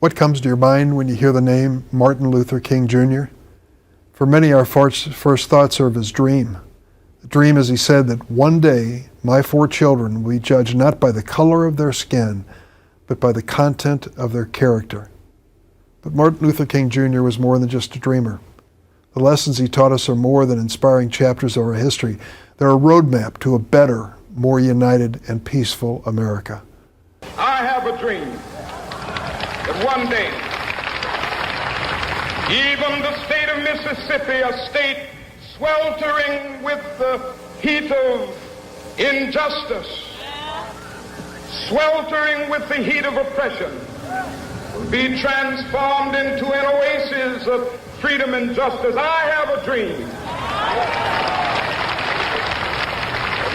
What comes to your mind when you hear the name Martin Luther King Jr.? For many, our first thoughts are of his dream. The dream, as he said, that one day my 4 children will be judged not by the color of their skin, but by the content of their character. But Martin Luther King Jr. was more than just a dreamer. The lessons he taught us are more than inspiring chapters of our history. They're a roadmap to a better, more united and peaceful America. I have a dream that one day, even the state of Mississippi, a state sweltering with the heat of injustice, sweltering with the heat of oppression, will be transformed into an oasis of freedom and justice. I have a dream.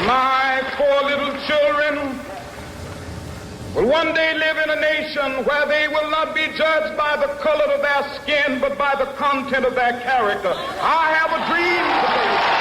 My 4 little children will one day live in a nation where they will not be judged by the color of their skin, but by the content of their character. I have a dream today.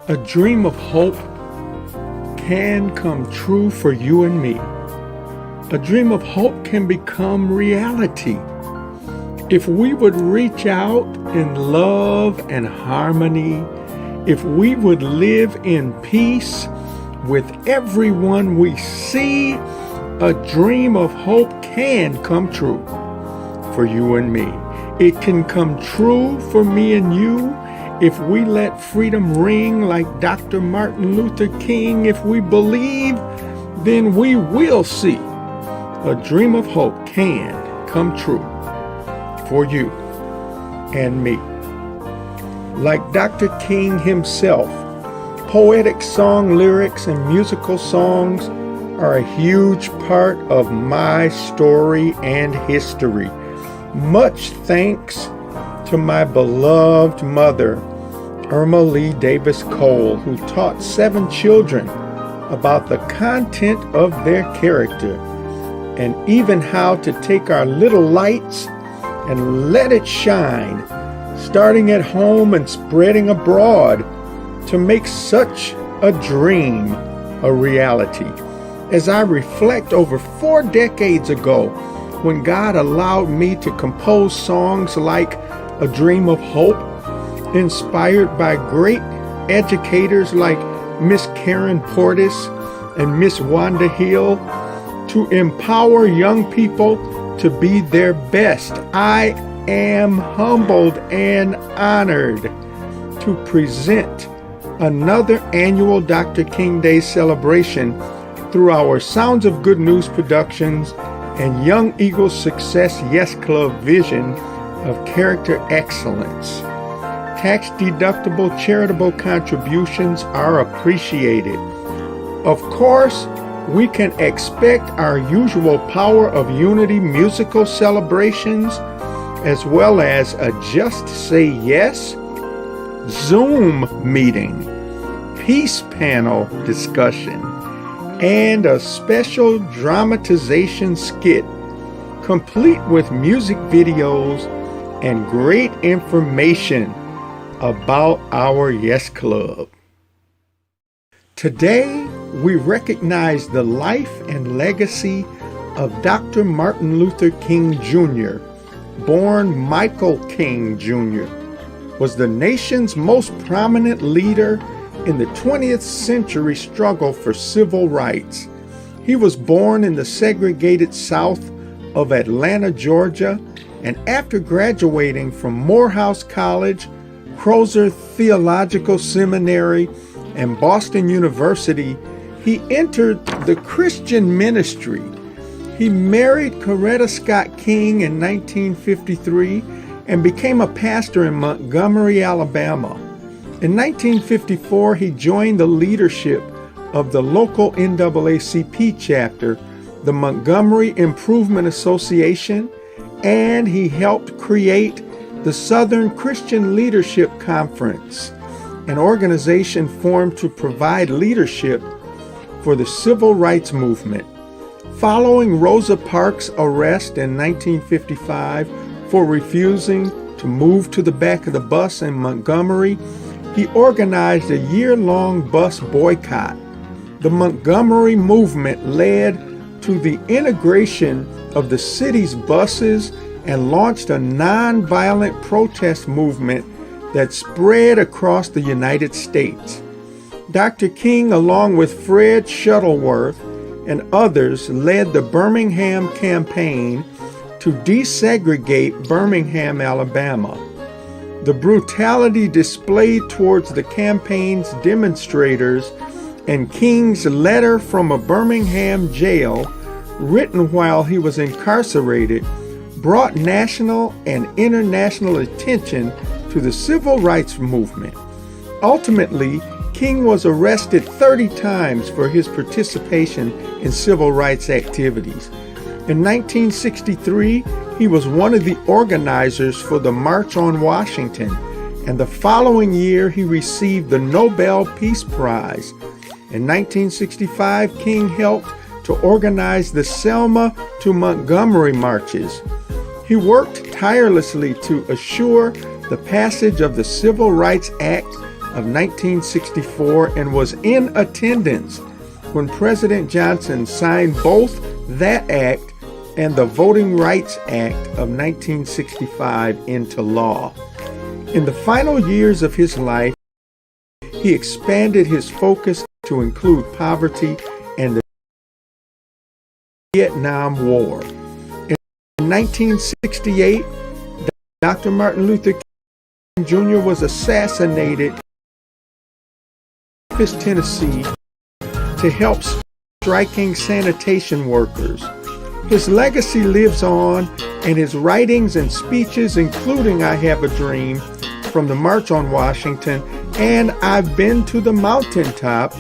A dream of hope can come true for you and me. A dream of hope can become reality if we would reach out in love and harmony, if we would live in peace with everyone we see. A dream of hope can come true for you and me. It can come true for me and you if we let freedom ring like Dr. Martin Luther King. If we believe, then we will see. A dream of hope can come true for you and me. Like Dr. King himself, poetic song lyrics and musical songs are a huge part of my story and history. Much thanks to my beloved mother. Irma Lee Davis Cole, who taught 7 children about the content of their character and even how to take our little lights and let it shine, starting at home and spreading abroad to make such a dream a reality. As I reflect over 4 decades ago, when God allowed me to compose songs like A Dream of Hope, inspired by great educators like Miss Karen Portis and Miss Wanda Hill, to empower young people to be their best, I am humbled and honored to present another annual Dr. King Day celebration through our Sounds of Good News Productions and Young Eagles Success Yes Club vision of character excellence. Tax-deductible charitable contributions are appreciated. Of course, we can expect our usual Power of Unity musical celebrations, as well as a Just Say Yes Zoom meeting, peace panel discussion, and a special dramatization skit, complete with music videos and great information about our Yes Club. Today, we recognize the life and legacy of Dr. Martin Luther King Jr., born Michael King Jr., was the nation's most prominent leader in the 20th century struggle for civil rights. He was born in the segregated South of Atlanta, Georgia, and after graduating from Morehouse College, Crozer Theological Seminary, and Boston University, he entered the Christian ministry. He married Coretta Scott King in 1953 and became a pastor in Montgomery, Alabama. In 1954, he joined the leadership of the local NAACP chapter, the Montgomery Improvement Association, and he helped create the Southern Christian Leadership Conference, an organization formed to provide leadership for the civil rights movement. Following Rosa Parks' arrest in 1955 for refusing to move to the back of the bus in Montgomery, he organized a year-long bus boycott. The Montgomery movement led to the integration of the city's buses and launched a nonviolent protest movement that spread across the United States. Dr. King, along with Fred Shuttleworth and others, led the Birmingham campaign to desegregate Birmingham, Alabama. The brutality displayed towards the campaign's demonstrators and King's letter from a Birmingham jail, written while he was incarcerated, brought national and international attention to the civil rights movement. Ultimately, King was arrested 30 times for his participation in civil rights activities. In 1963, he was one of the organizers for the March on Washington, and the following year he received the Nobel Peace Prize. In 1965, King helped to organize the Selma to Montgomery marches. He worked tirelessly to assure the passage of the Civil Rights Act of 1964 and was in attendance when President Johnson signed both that act and the Voting Rights Act of 1965 into law. In the final years of his life, he expanded his focus to include poverty and the Vietnam War. In 1968, Dr. Martin Luther King Jr. was assassinated in Memphis, Tennessee, to help striking sanitation workers. His legacy lives on, and his writings and speeches, including I Have a Dream, from the March on Washington, and I've Been to the Mountaintop,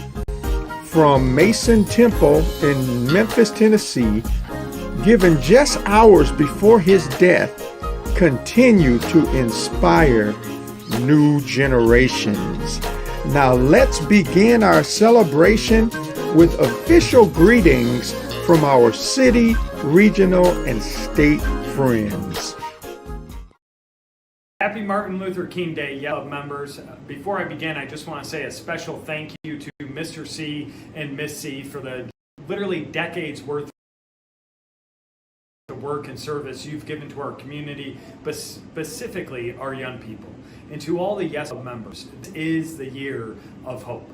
from Mason Temple in Memphis, Tennessee, given just hours before his death, continue to inspire new generations. Now let's begin our celebration with official greetings from our city, regional, and state friends. Happy Martin Luther King Day, Yellow members. Before I begin, I just want to say a special thank you to Mr. C and Miss C for the literally decades worth of work and service you've given to our community, but specifically our young people. And to all the Yes members, it is the year of hope.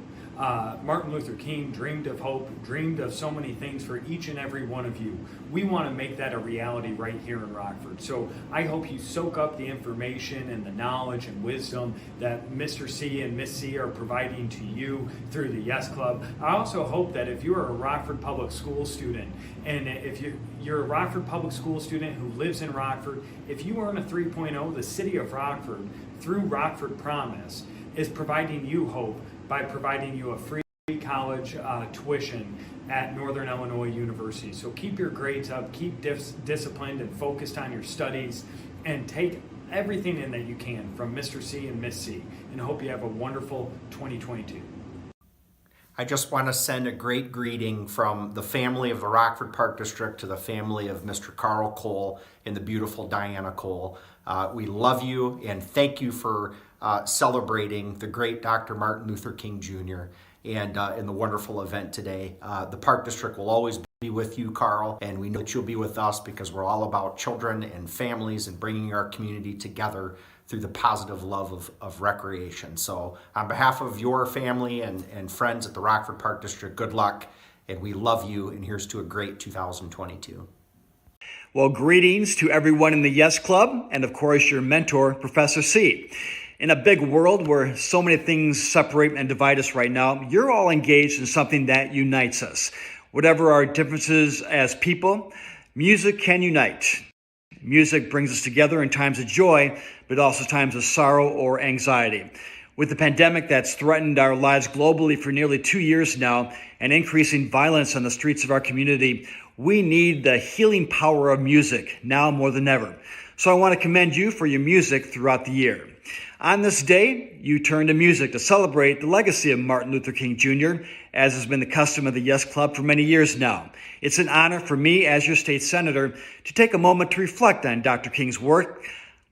Martin Luther King dreamed of hope, dreamed of so many things for each and every one of you. We want to make that a reality right here in Rockford. So I hope you soak up the information and the knowledge and wisdom that Mr. C and Miss C are providing to you through the Yes Club. I also hope that if you're a Rockford Public School student, and if you're a Rockford Public School student who lives in Rockford, if you earn a 3.0, the City of Rockford, through Rockford Promise, is providing you hope by providing you a free college tuition at Northern Illinois University. So keep your grades up, keep disciplined and focused on your studies, and take everything in that you can from Mr. C and Miss C, and hope you have a wonderful 2022. I just want to send a great greeting from the family of the Rockford Park District to the family of Mr. Carl Cole and the beautiful Diana Cole. We love you and thank you for celebrating the great Dr. Martin Luther King Jr. and in the wonderful event today. The Park District will always be with you, Carl, and we know that you'll be with us because we're all about children and families and bringing our community together through the positive love of recreation. So on behalf of your family and friends at the Rockford Park District, good luck, and we love you, and here's to a great 2022. Well, greetings to everyone in the Yes Club, and of course your mentor, Professor C. In a big world where so many things separate and divide us right now, you're all engaged in something that unites us. Whatever our differences as people, music can unite. Music brings us together in times of joy, but also times of sorrow or anxiety. With the pandemic that's threatened our lives globally for nearly 2 years now and increasing violence on the streets of our community, we need the healing power of music now more than ever. So I want to commend you for your music throughout the year. On this day, you turn to music to celebrate the legacy of Martin Luther King Jr., as has been the custom of the Yes Club for many years now. It's an honor for me as your state senator to take a moment to reflect on Dr. King's work,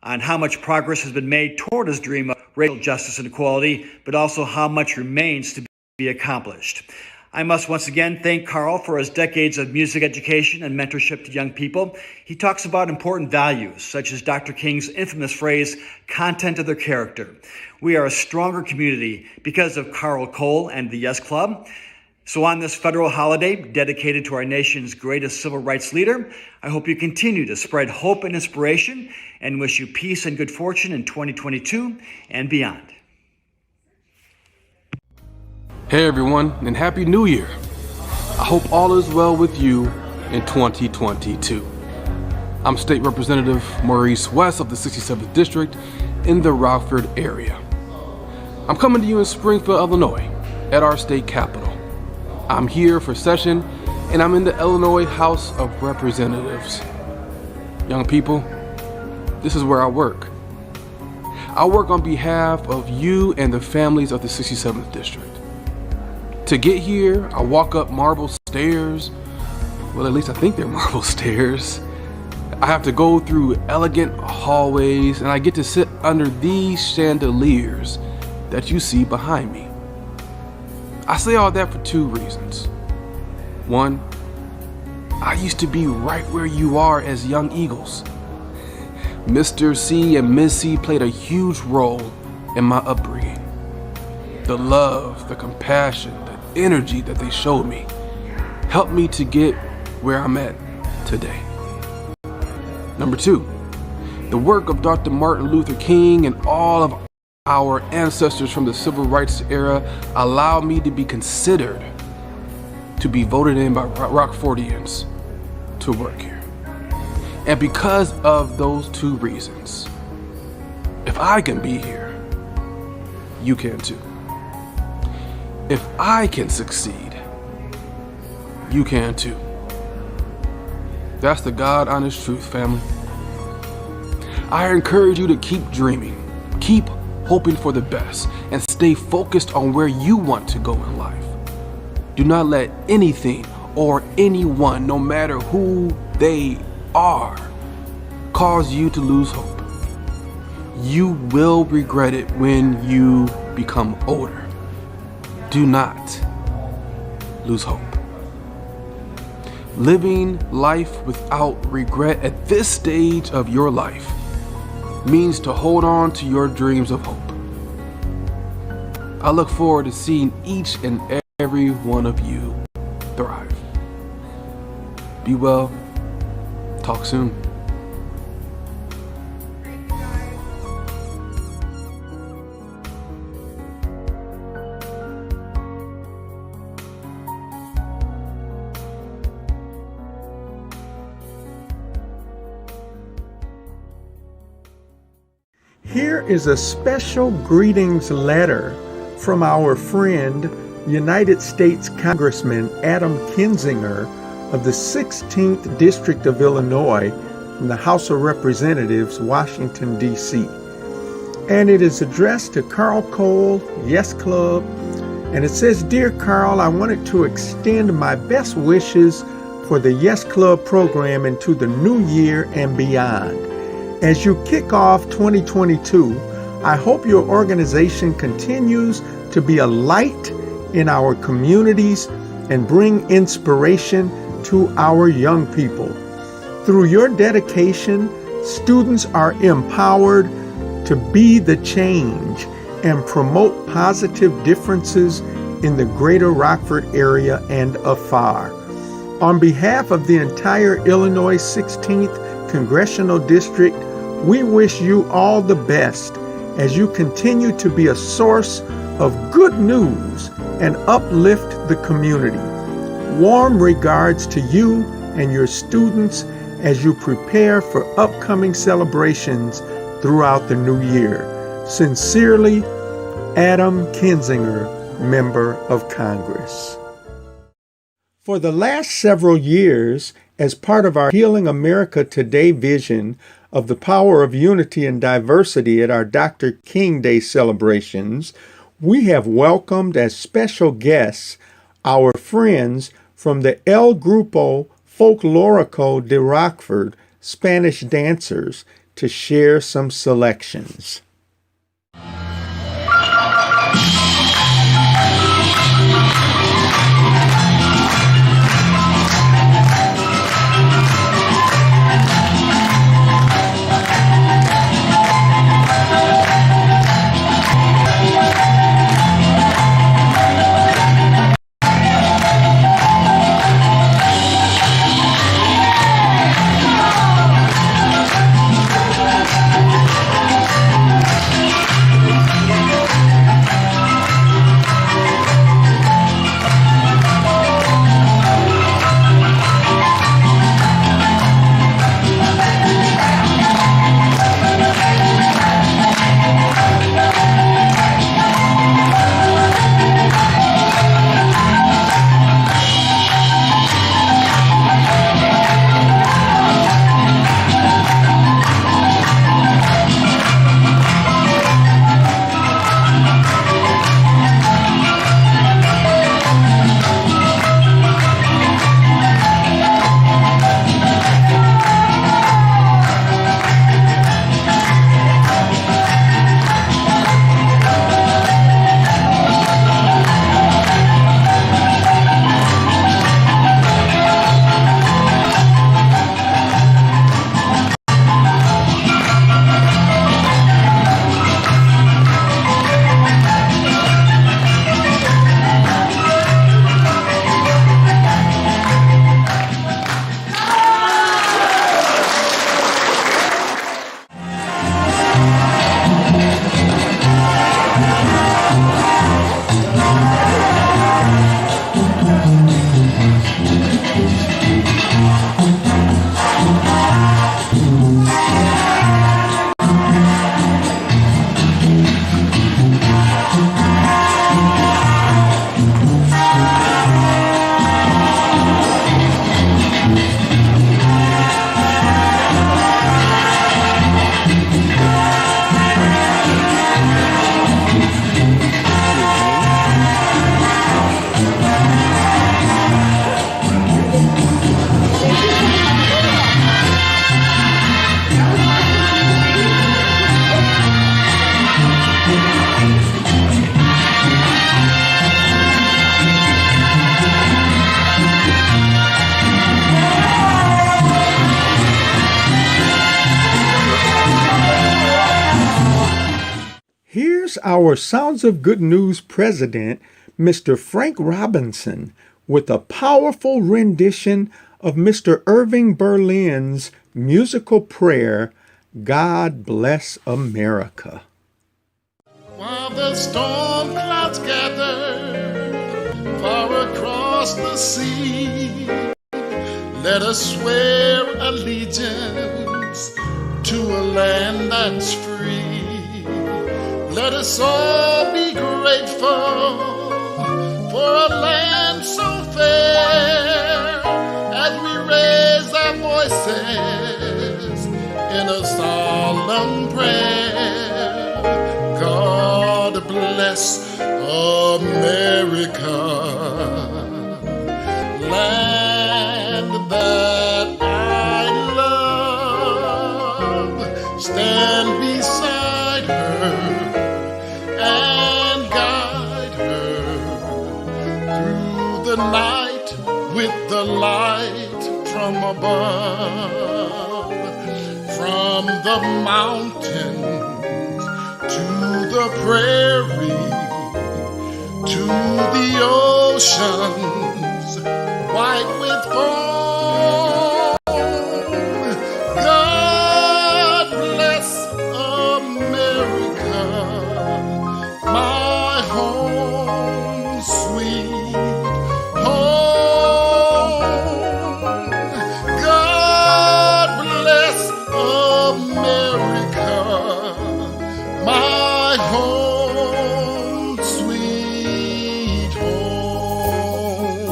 on how much progress has been made toward his dream of racial justice and equality, but also how much remains to be accomplished. I must once again thank Carl for his decades of music education and mentorship to young people. He talks about important values, such as Dr. King's infamous phrase, content of their character. We are a stronger community because of Carl Cole and the Yes Club. So on this federal holiday dedicated to our nation's greatest civil rights leader, I hope you continue to spread hope and inspiration and wish you peace and good fortune in 2022 and beyond. Hey everyone, and Happy New Year! I hope all is well with you in 2022. I'm State Representative Maurice West of the 67th District in the Rockford area. I'm coming to you in Springfield, Illinois, at our state capitol. I'm here for session, and I'm in the Illinois House of Representatives. Young people, this is where I work. I work on behalf of you and the families of the 67th District. To get here, I walk up marble stairs. Well, at least I think they're marble stairs. I have to go through elegant hallways, and I get to sit under these chandeliers that you see behind me. I say all that for two reasons. One, I used to be right where you are as young eagles. Mr. C and Miss C played a huge role in my upbringing. The love, the compassion, the energy that they showed me helped me to get where I'm at today. Number two, the work of Dr. Martin Luther King and all of our ancestors from the civil rights era allowed me to be considered to be voted in by Rockfordians to work here. And because of those two reasons, if I can be here, you can too. If I can succeed, you can too. That's the God honest truth, family. I encourage you to keep dreaming, keep hoping for the best, and stay focused on where you want to go in life. Do not let anything or anyone, no matter who they are, cause you to lose hope. You will regret it when you become older. Do not lose hope. Living life without regret at this stage of your life means to hold on to your dreams of hope. I look forward to seeing each and every one of you thrive. Be well. Talk soon. Here is a special greetings letter from our friend, United States Congressman Adam Kinzinger of the 16th District of Illinois from the House of Representatives, Washington, D.C. And it is addressed to Carl Cole, Yes Club, and it says, Dear Carl, I wanted to extend my best wishes for the Yes Club program into the new year and beyond. As you kick off 2022, I hope your organization continues to be a light in our communities and bring inspiration to our young people. Through your dedication, students are empowered to be the change and promote positive differences in the greater Rockford area and afar. On behalf of the entire Illinois 16th Congressional District, we wish you all the best as you continue to be a source of good news and uplift the community. Warm regards to you and your students as you prepare for upcoming celebrations throughout the new year. Sincerely, Adam Kinzinger, Member of Congress. For the last several years, as part of our Healing America Today vision of the power of unity and diversity at our Dr. King Day celebrations, we have welcomed as special guests our friends from the El Grupo Folklorico de Rockford, Spanish dancers, to share some selections. our Sounds of Good News president, Mr. Frank Robinson, with a powerful rendition of Mr. Irving Berlin's musical prayer, God Bless America. While the storm clouds gather far across the sea, let us swear allegiance to a land that's free. Let us all be grateful for a land so fair as we raise our voices in a solemn prayer. God bless America, land that I love. Stand beside her and guide her through the night with the light from above. From the mountains to the prairie, to the oceans white with foam. God bless America, my home, sweet home. God bless America, my home, sweet home.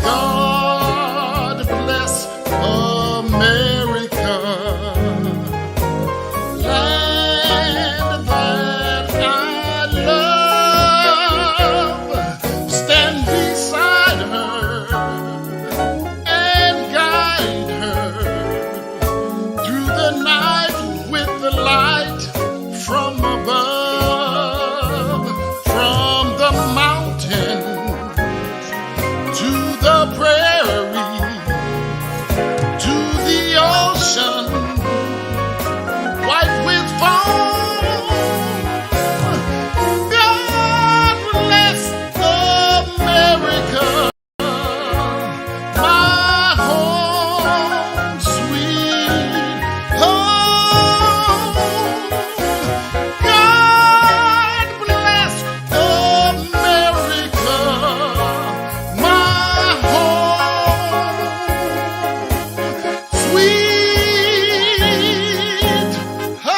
God bless America, land that I love. Stand beside her and guide her through the night with the light from above. From the mountains to the prairie, to the ocean white with foam. God bless America, my home, sweet home. God bless America, my home, sweet America.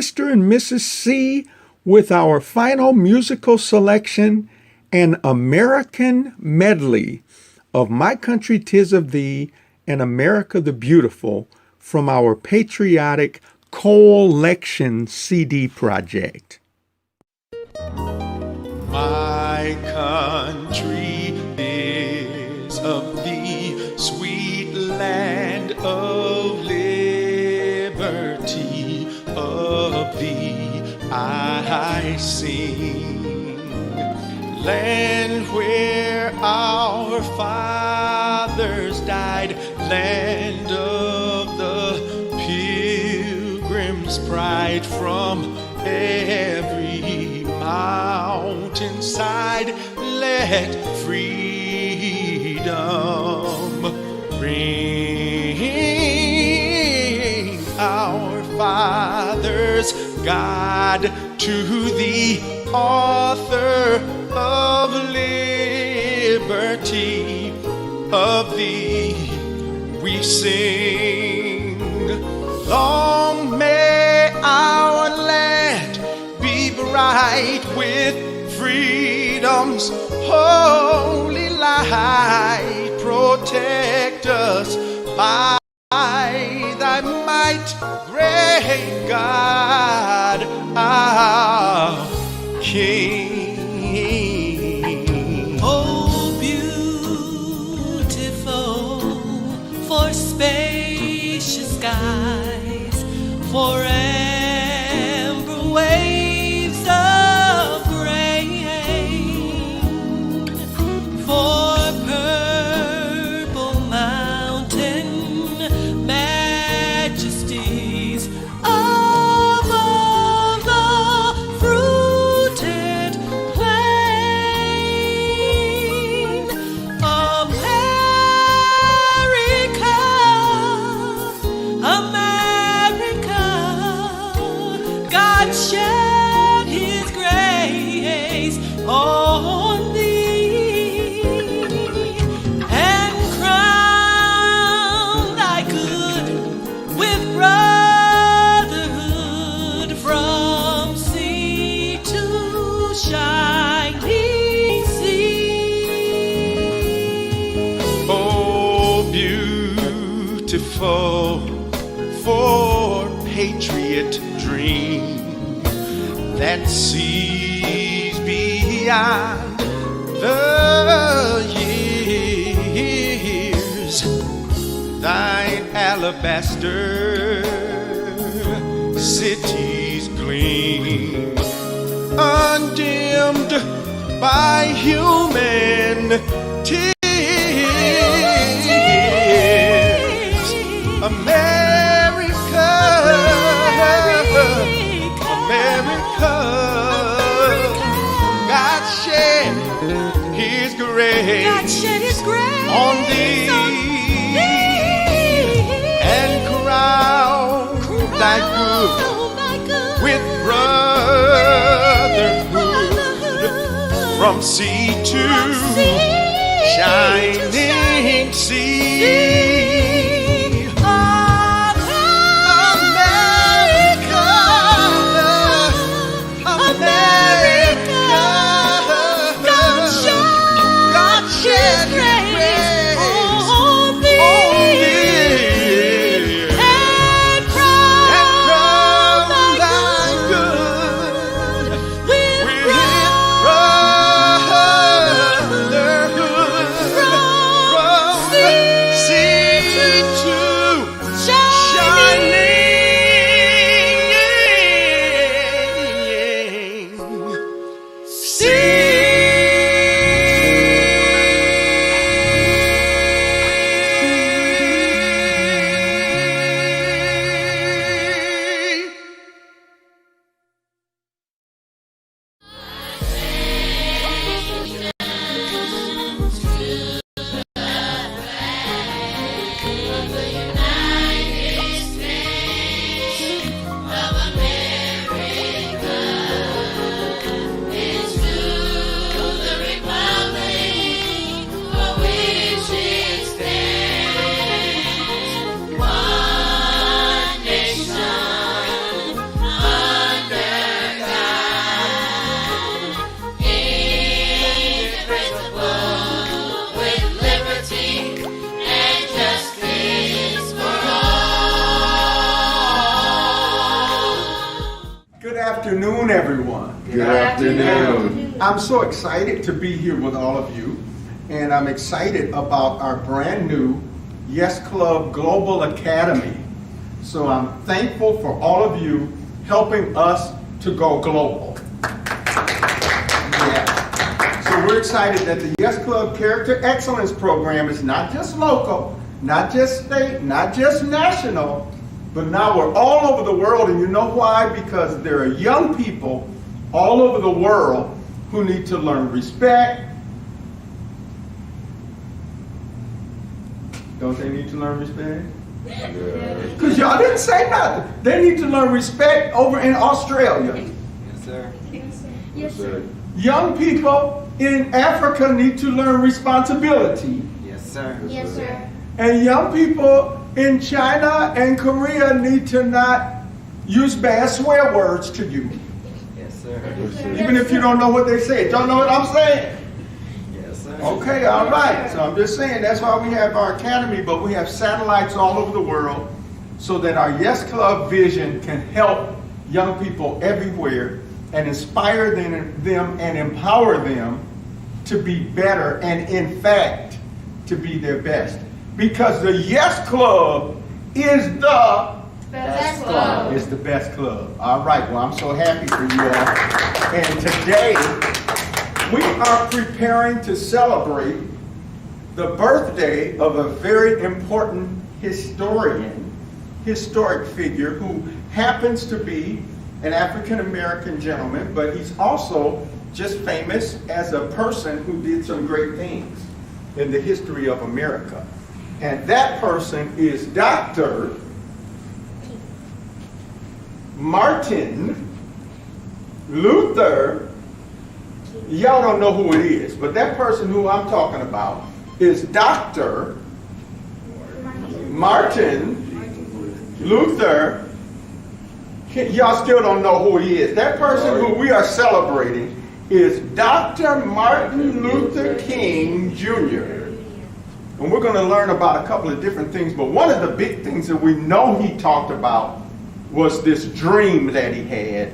Mr. and Mrs. C with our final musical selection, an American medley of My Country 'Tis of Thee and America the Beautiful from our patriotic Collection CD project. My country is of thee, sweet land of liberty, of thee I sing. Land where our fathers died, land of the Pilgrim's pride, from every mountainside let freedom ring. Our fathers, God, to the author of liberty, of thee we sing. Long may our land be bright with freedom's holy light. Protect us by thy might, great God, our King. Oh, beautiful for spacious skies, for amber waves God shed his grace on thee and crown thy good with brotherhood from sea to shining sea. Oh, beautiful for patriot dream that sees beyond the years. Thine alabaster cities gleam, undimmed by human tears. America, America, God shed his grace, God shed his grace on thee and crown thy good with brotherhood from sea to shining sea. Good afternoon, everyone. Good afternoon. I'm so excited to be here with all of you, and I'm excited about our brand new Yes Club Global Academy. So I'm thankful for all of you helping us to go global. Yeah. So we're excited that the Yes Club Character Excellence Program is not just local, not just state, not just national, but now we're all over the world. And you know why? Because there are young people all over the world who need to learn respect. Don't they need to learn respect? Because y'all didn't say nothing. They need to learn respect over in Australia. Yes, sir. Yes, sir. Young people in Africa need to learn responsibility. Yes, sir. Yes, sir. And young people in China and Korea need to not use bad swear words to you. Yes, sir. Even if you don't know what they say. Don't know what I'm saying? Yes, sir. Okay, all right. So I'm just saying that's why we have our academy, but we have satellites all over the world so that our Yes Club vision can help young people everywhere and inspire them and empower them to be better and, in fact, to be their best. Because the Yes Club is the Best club. It's the best club. All right. Well, I'm so happy for you all. And today, we are preparing to celebrate the birthday of a very important historic figure who happens to be an African-American gentleman, but he's also just famous as a person who did some great things in the history of America. And that person is Dr. Martin Luther, y'all don't know who it is, but that person who I'm talking about is Dr. Martin Luther. Y'all still don't know who he is. That person who we are celebrating is Dr. Martin Luther King Jr. And we're going to learn about a couple of different things, but one of the big things that we know he talked about was this dream that he had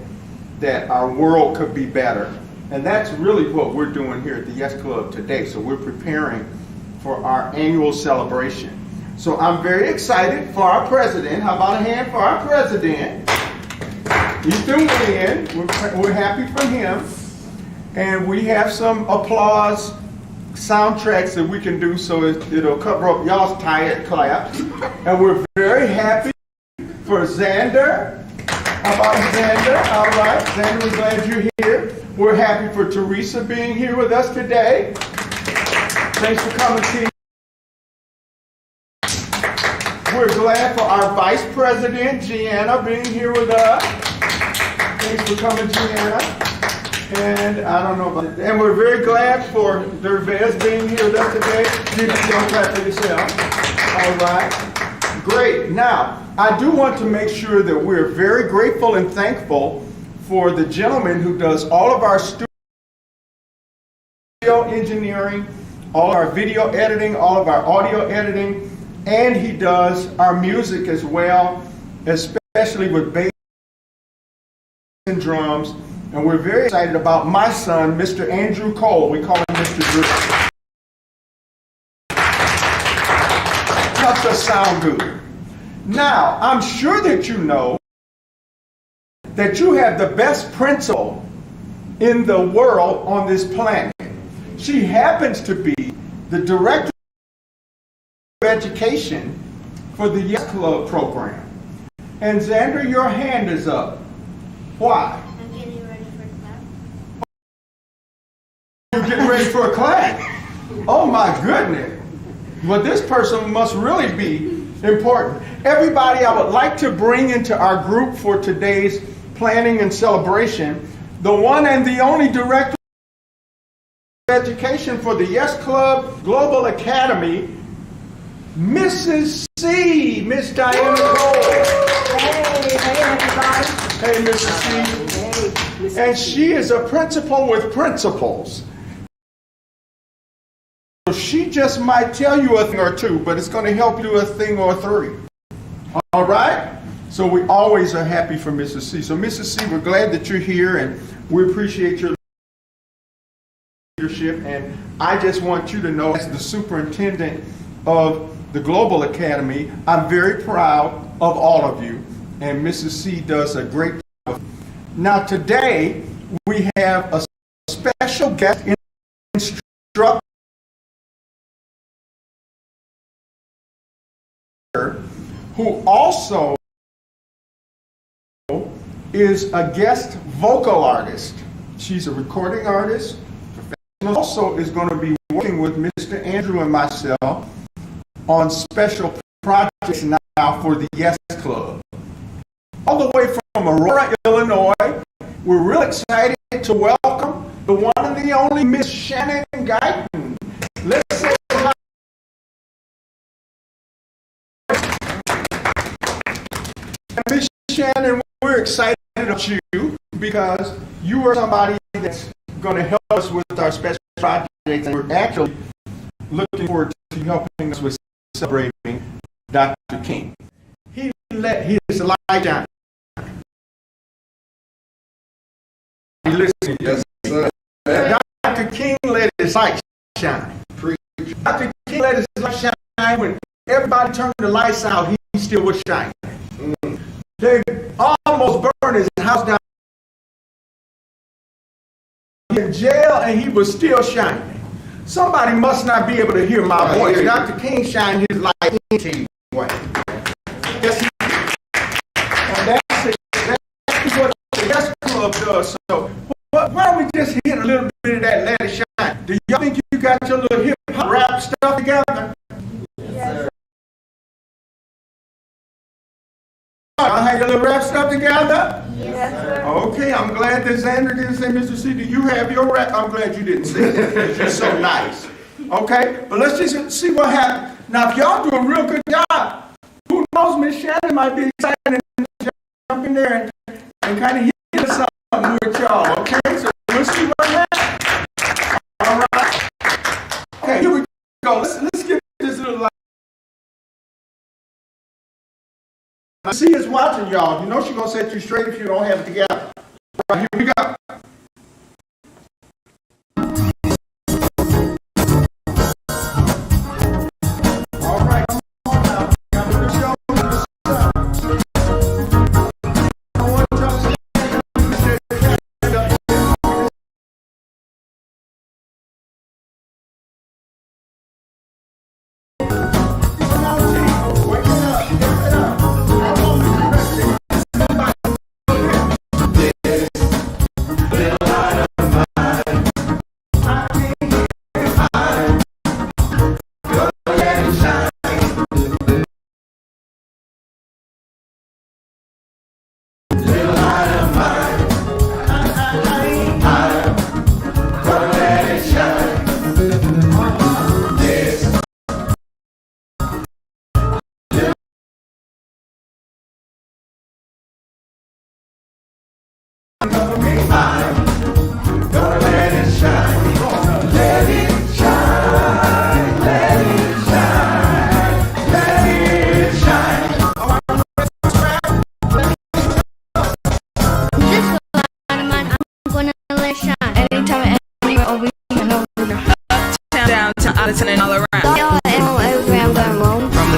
that our world could be better. And that's really what we're doing here at the Yes Club today. So we're preparing for our annual celebration. So I'm very excited for our president. How about a hand for our president? He's doing it. We're happy for him. And we have some applause soundtracks that we can do so it'll cover up y'all's tired claps. And we're very happy for Xander. How about Xander? All right, Xander, we're glad you're here. We're happy for Teresa being here with us today. Thanks for coming, T. We're glad for our Vice President, Gianna, being here with us. Thanks for coming, Gianna. And I don't know about it. And we're very glad for Dervez being here with us today. You don't clap for yourself. All right. Great. Now, I do want to make sure that we're very grateful and thankful for the gentleman who does all of our studio engineering, all of our video editing, all of our audio editing, and he does our music as well, especially with bass and drums. And we're very excited about my son, Mr. Andrew Cole. We call him Mr. Drew. Helps us sound good. Now, I'm sure that you know that you have the best principal in the world on this planet. She happens to be the director of education for the Yes Club program. And Xander, your hand is up. Why? I'm getting ready for class. You're getting ready for a class? Oh my goodness. Well, this person must really be important. Everybody, I would like to bring into our group for today's planning and celebration the one and the only director of education for the Yes Club Global Academy, Mrs. C, Miss Diana Cole. Hey everybody. Hey, Mrs. C. Hey, and she is a principal with principles. So she just might tell you a thing or two, but it's going to help you a thing or three. All right? So we always are happy for Mrs. C. So Mrs. C, we're glad that you're here, and we appreciate your leadership. And I just want you to know, as the superintendent of the Global Academy, I'm very proud of all of you. And Mrs. C does a great job. Now today, we have a special guest instructor who also is a guest vocal artist. She's a recording artist, professional, also is going to be working with Mr. Andrew and myself on special projects now for the Yes Club. All the way from Aurora, Illinois, we're real excited to welcome the one and the only Miss Shannon Guyton. Let's say hi. Miss Shannon, we're excited about you because you are somebody that's going to help us with our special projects, and we're actually looking forward to helping us with celebrating Dr. King. He let his light shine. Listen, yes, sir. Dr. King let his light shine. Dr. King let his light shine when everybody turned the lights out, he still was shining. They almost burned his house down. He was in jail and he was still shining. Somebody must not be able to hear my voice. Dr. King shined his light into you. Yes, he did. And that's what the Yes Club does. So why don't we just hit a little bit of that let it shine? Do y'all think you got your little hip hop rap stuff together? Yes. Y'all have your little rap stuff together? Yes, sir. Okay, I'm glad that Xander didn't say, Mr. C, do you have your rap? I'm glad you didn't say that. You're so nice. Okay, but let's just see what happens. Now, if y'all do a real good job, who knows, Miss Shannon might be excited and jump in there and kind of hit something with y'all. Okay, so we'll see what happens. All right. Okay, here we go. Let's get this little light. C is watching y'all. You know she's gonna set you straight if you don't have it together. All right, here we go. All right, come on now. Come to the show. I want y'all to stand up and say, come on, team. Wake it up. Get it up. I want you to rest it.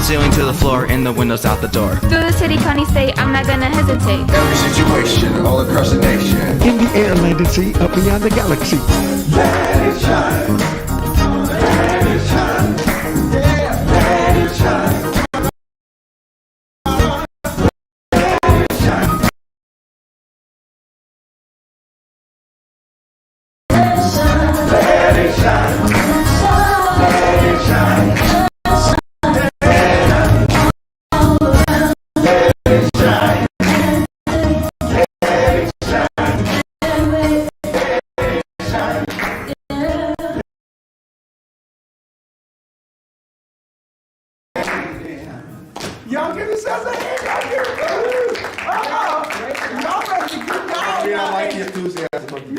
Ceiling to the floor and the windows out the door. Through the city, county, state, I'm not gonna hesitate. Every situation all across the nation. In the air, land and sea, up beyond the galaxy. Let it shine. Let it shine. Yeah, let it shine. Let it shine. Let it shine. Let it shine. Y'all give yourselves a hand out here. Y'all ready to get down. I like the enthusiasm.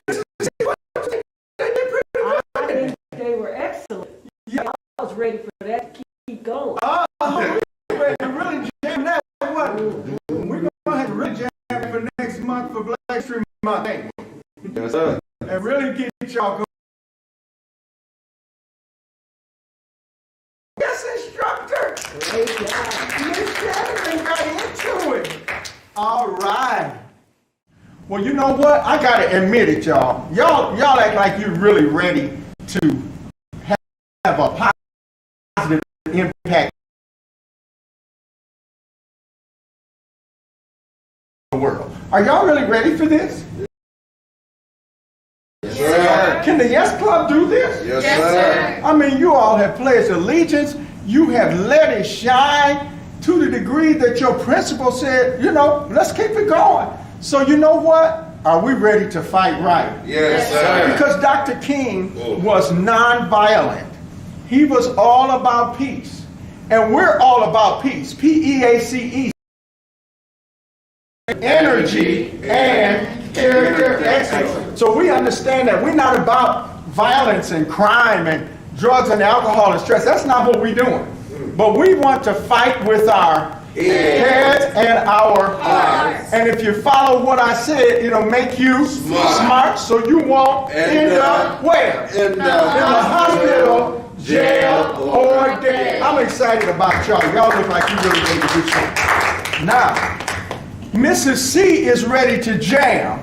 They were excellent. Yeah. I was ready for that to keep going. We're ready to really jam that one. We're going to have to really jam it for next month for Black History Month. Yes, sir. And really get y'all going. Yes, instructor. Miss Shannon got into it. All right. Well, you know what? I got to admit it, y'all. Y'all act like you're really ready to have a positive impact on the world. Are y'all really ready for this? Yes, sir. Can the Yes Club do this? Yes, sir. I mean, you all have pledged allegiance. You have let it shine to the degree that your principal said, you know, let's keep it going. So you know what? Are we ready to fight right? Yes, sir. Because Dr. King was nonviolent. He was all about peace. And we're all about peace. P-E-A-C-E. Energy and character excellence. So we understand that we're not about violence and crime and drugs and alcohol and stress. That's not what we're doing. But we want to fight with our heads and our hearts. And if you follow what I said, it'll make you smart so you won't end up where? In the hospital, jail, or dead. I'm excited about y'all. Y'all look like you really ready to do something. Now, Mrs. C is ready to jam.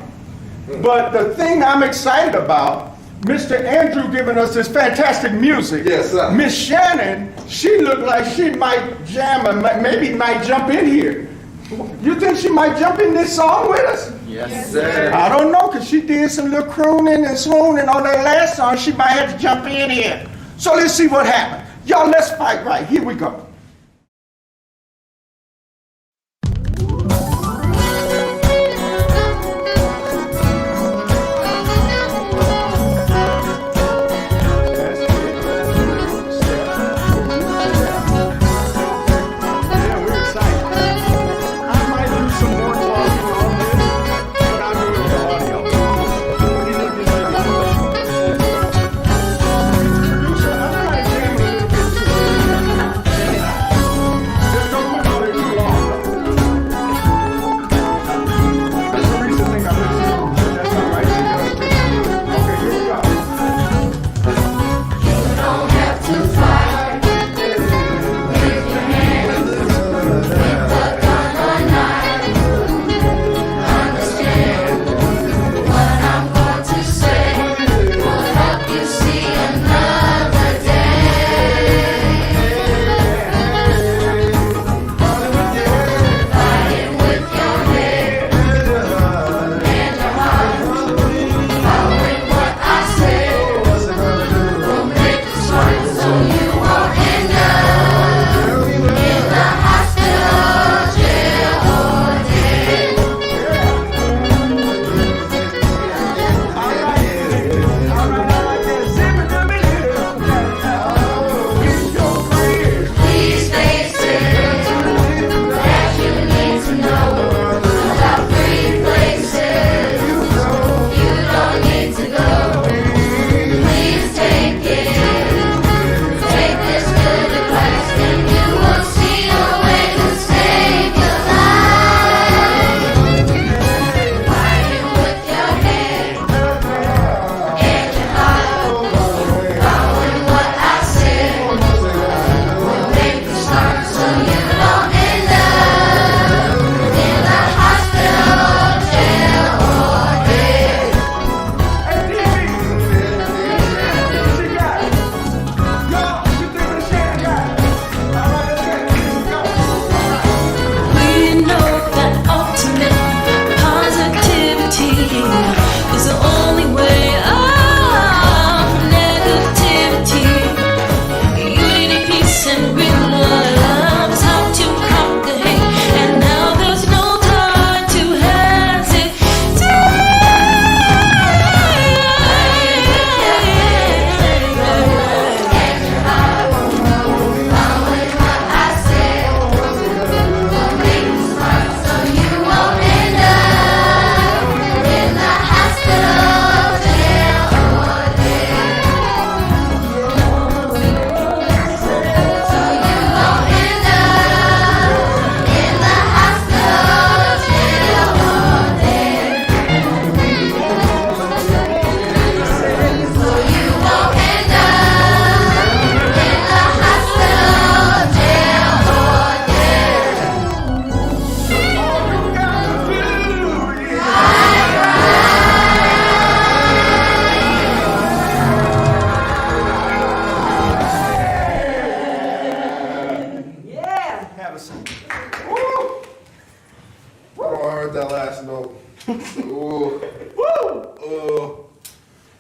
But the thing I'm excited about, Mr. Andrew giving us this fantastic music. Yes, sir. Miss Shannon, she looked like she might jam and maybe might jump in here. You think she might jump in this song with us? Yes, sir. I don't know, because she did some little crooning and swooning on that last song. She might have to jump in here. So let's see what happens. Y'all, let's fight right. Here we go.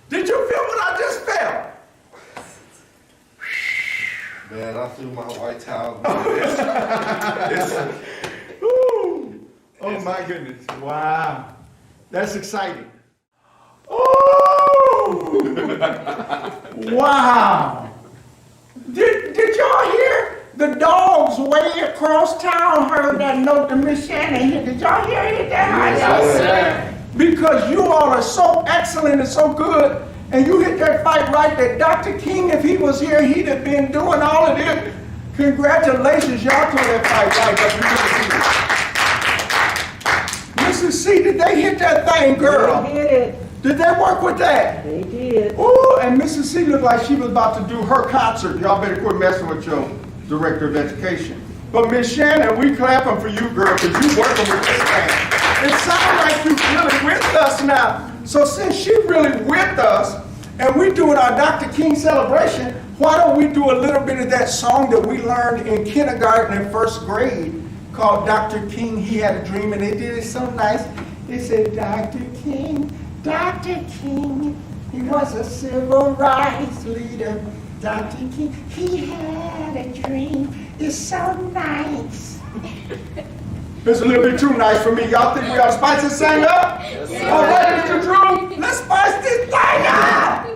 Did you feel what I just felt? Man, I threw my white towel. Ooh. Oh my goodness. Wow. That's exciting. Oh! Wow. Did y'all hear? The dogs way across town heard that note to Miss Shannon here. Did y'all hear it? Yes, sir. Because you all are so excellent and so good, and you hit that fight right that Dr. King, if he was here, he'd have been doing all of this. Congratulations, y'all tore that fight right. Mrs. C, did they hit that thing, girl? They hit it. Did they work with that? They did. Ooh, and Mrs. C looked like she was about to do her concert. Y'all better quit messing with your director of education. But Miss Shannon, we clapping for you, girl, because you working with this thing. It sounds like you really with us now. So since she really with us, and we doing our Dr. King celebration, why don't we do a little bit of that song that we learned in kindergarten and first grade called Dr. King, He Had a Dream, and they did it so nice. They said, Dr. King, he was a civil rights leader. Dr. King, he had a dream. It's so nice. It's a little bit too nice for me. Y'all think we ought to spice this thing up? Yes, sir. All right, Mr. Drew, let's spice this thing up.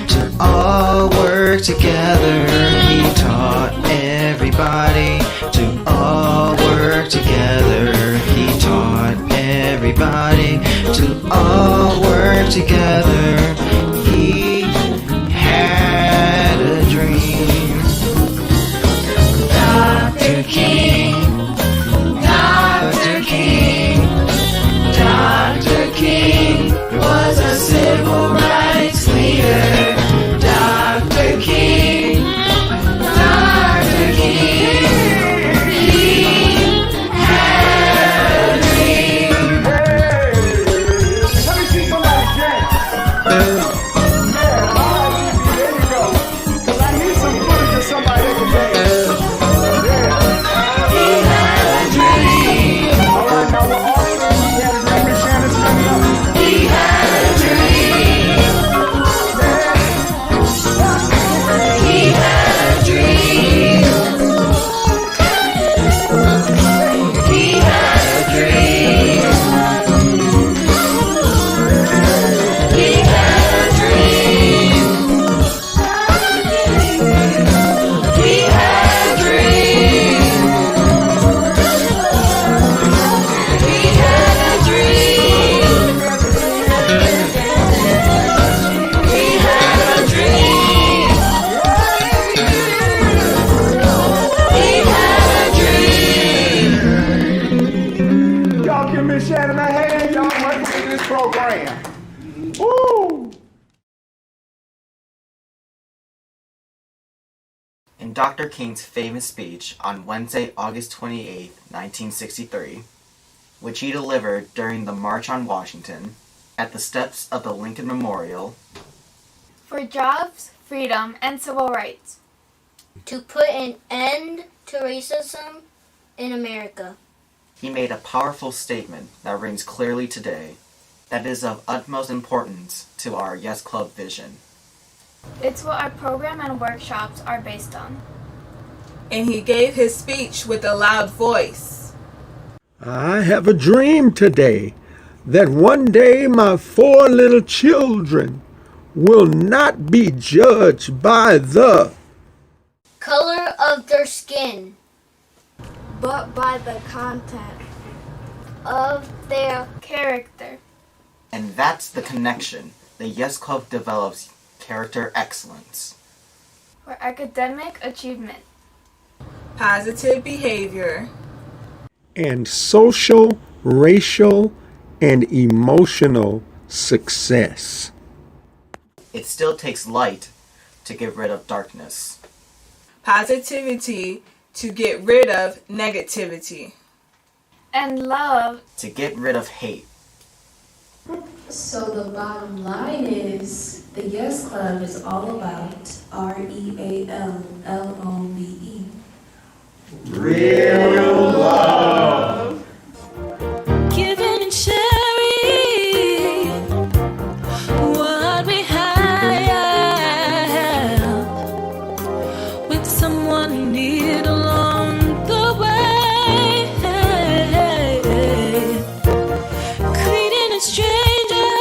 To all work together. He taught everybody to all work together. He taught everybody to all work together. He had a dream. Dr. King, Dr. King, Dr. King was a civil rights leader. Dr. King, Dr. King, he had a dream. Let me see somebody jam. Yeah, all right, there you go. Because I need some footage of somebody that can dance. Yeah. He had a dream. All right, now we're all saying he had a dream. Miss Shannon's coming up. He had a dream. He had a dream. He had a dream. He had a dream. He had a dream. He had a dream. He had a dream. He had a dream. Y'all give Miss Shannon a hand. Y'all welcome to this program. Woo! In Dr. King's famous speech on Wednesday, August 28, 1963, which he delivered during the March on Washington, at the steps of the Lincoln Memorial, For jobs, freedom, and civil rights. To put an end to racism in America. he made a powerful statement that rings clearly today that is of utmost importance to our Yes Club vision. It's what our program and workshops are based on. And he gave his speech with a loud voice. I have a dream today. that one day my 4 little children will not be judged by the color of their skin, but by the content of their character. And that's the connection. The Yes Club develops character excellence. For academic achievement, positive behavior, and social, racial, and emotional success. It still takes light to get rid of darkness. positivity to get rid of negativity, and love to get rid of hate. So the bottom line is the Yes Club is all about REALLOVE. Real love. Giving and sharing what we have with someone in need along the way. Greeting a stranger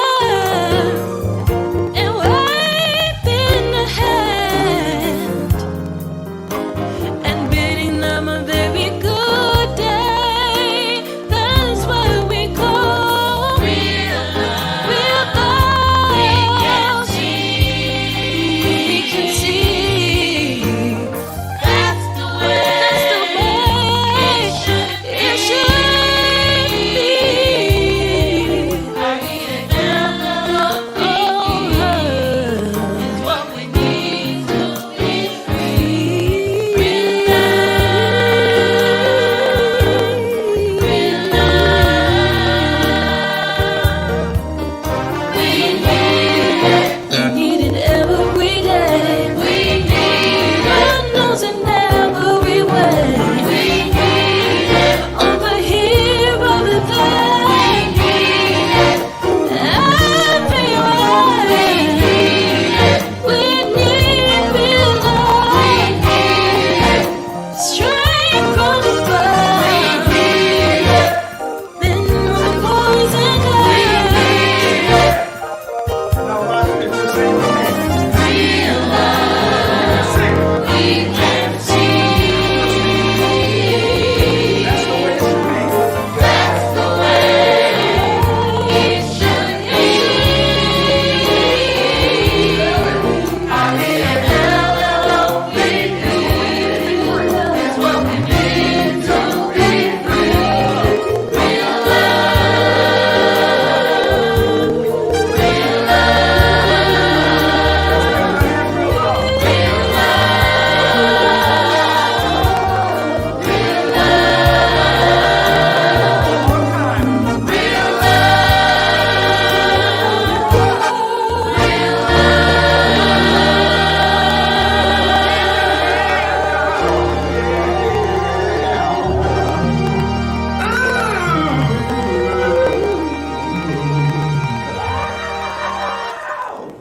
and waving a hand and bidding them a very good day. That's what we call real love. Real love. We can see. That's the way. It should be. I need it now. It's what we need to be free. Real we need it every day. We need it. Knows in every way. We need it over here, over there. We need it everywhere. We need real love. We need it straight from the above. We need it. Then all the boys and girls. Real love, we can see. That's the way it should be. I need an LLOV. It's what we need to be free. Real love, real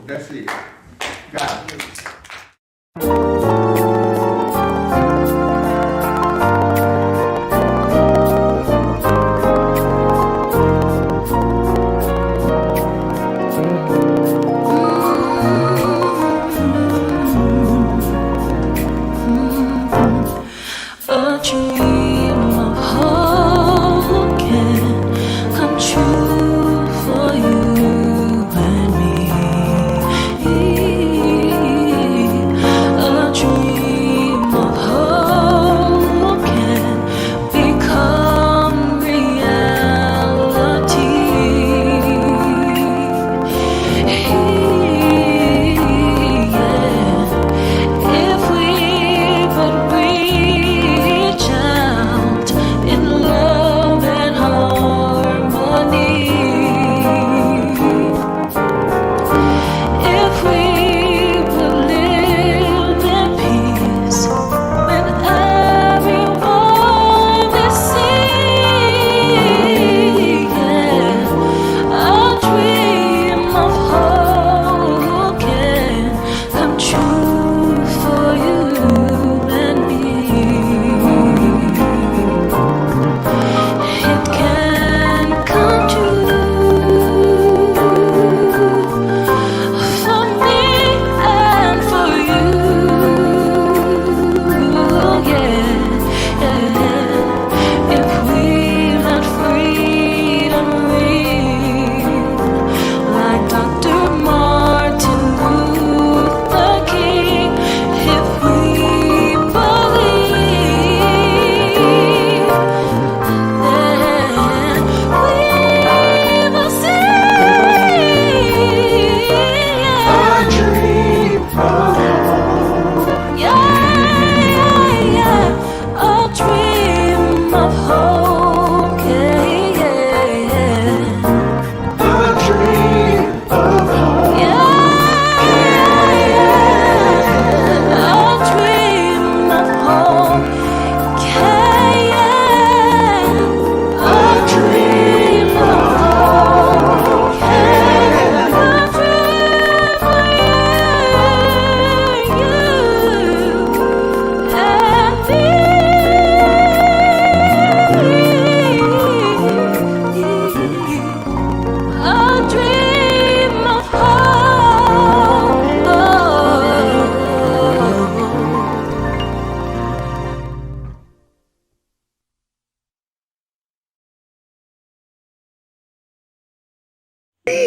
That's it. Got it. A dream of hope can come true for you and me.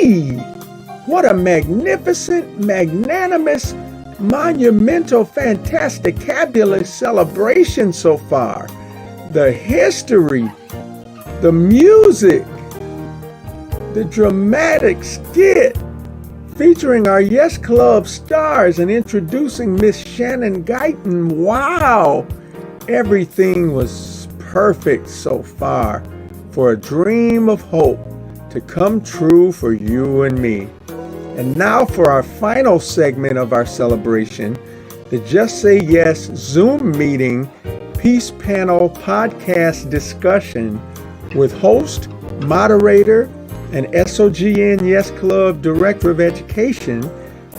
C. What a magnificent, magnanimous, monumental, fantasticabulous celebration so far. The history, the music, the dramatic skit featuring our Yes Club stars and introducing Miss Shannon Guyton. Wow! Everything was perfect so far for a dream of hope to come true for you and me. And now for our final segment of our celebration, the Just Say Yes Zoom meeting Peace Panel podcast discussion with host, moderator, and SOGN Yes Club Director of Education,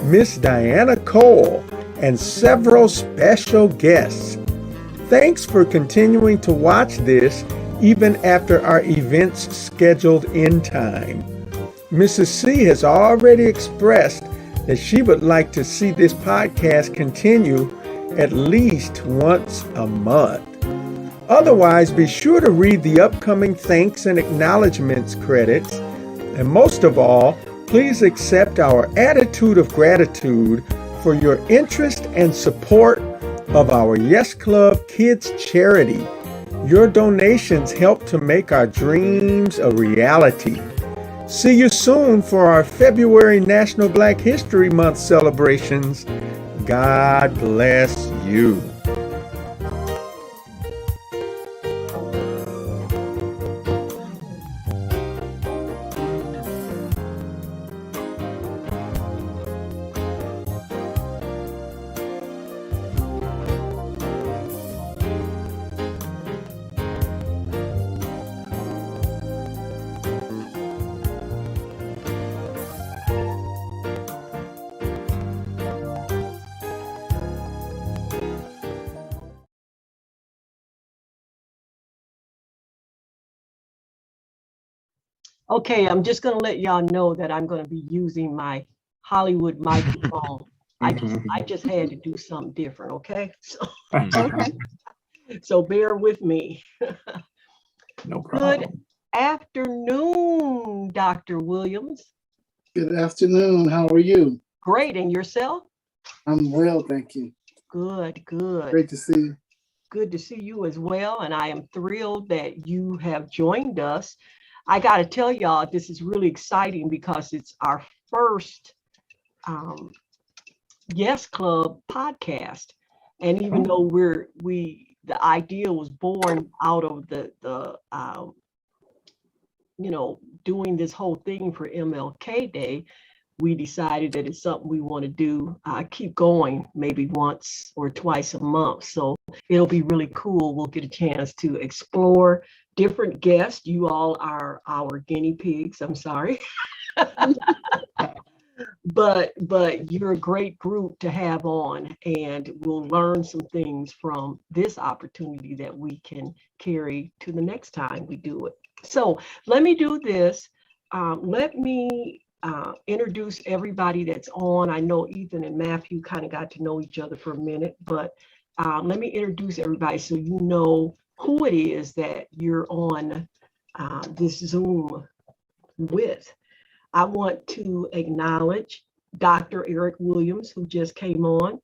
Miss Diana Cole, and several special guests. Thanks for continuing to watch this even after our event's scheduled end time. Mrs. C has already expressed that she would like to see this podcast continue at least once a month. Otherwise, be sure to read the upcoming thanks and acknowledgments credits. And most of all, please accept our attitude of gratitude for your interest and support of our Yes Club Kids charity. Your donations help to make our dreams a reality. See you soon for our February National Black History Month celebrations. God bless you. Okay, I'm just gonna let y'all know that I'm gonna be using my Hollywood microphone. I just had to do something different, okay? So, so bear with me. No problem. Good afternoon, Dr. Williams. Good afternoon. How are you? Great, and yourself? I'm well, thank you. Good, good. Great to see you. Good to see you as well, and I am thrilled that you have joined us. I got to tell y'all, this is really exciting because it's our first Yes Club podcast. And even though the idea was born out of the doing this whole thing for MLK Day, we decided that it's something we want to do, keep going maybe once or twice a month. So it'll be really cool. We'll get a chance to explore different guests. You all are our guinea pigs. I'm sorry. but you're a great group to have on, and we'll learn some things from this opportunity that we can carry to the next time we do it. So let me do this. Let me introduce everybody that's on. I know Ethan and Matthew kind of got to know each other for a minute, but let me introduce everybody so you know who it is that you're on this Zoom with. I want to acknowledge Dr. Eric Williams, who just came on.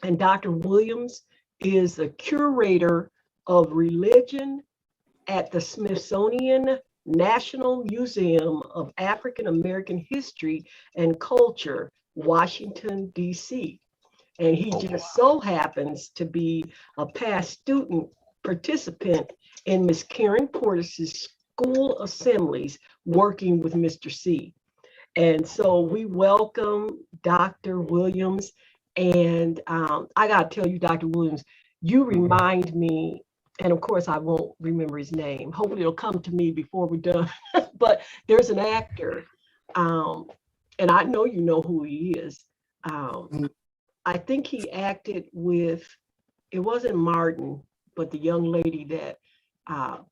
And Dr. Williams is the curator of religion at the Smithsonian National Museum of African American History and Culture, Washington, D.C. And he just so happens to be a past student participant in Miss Karen Portis's school assemblies working with Mr. C. And so we welcome Dr. Williams. And I got to tell you, Dr. Williams, you remind me, and of course I won't remember his name. Hopefully it'll come to me before we're done. But there's an actor, and I know you know who he is. I think he acted with, it wasn't Martin, but the young lady that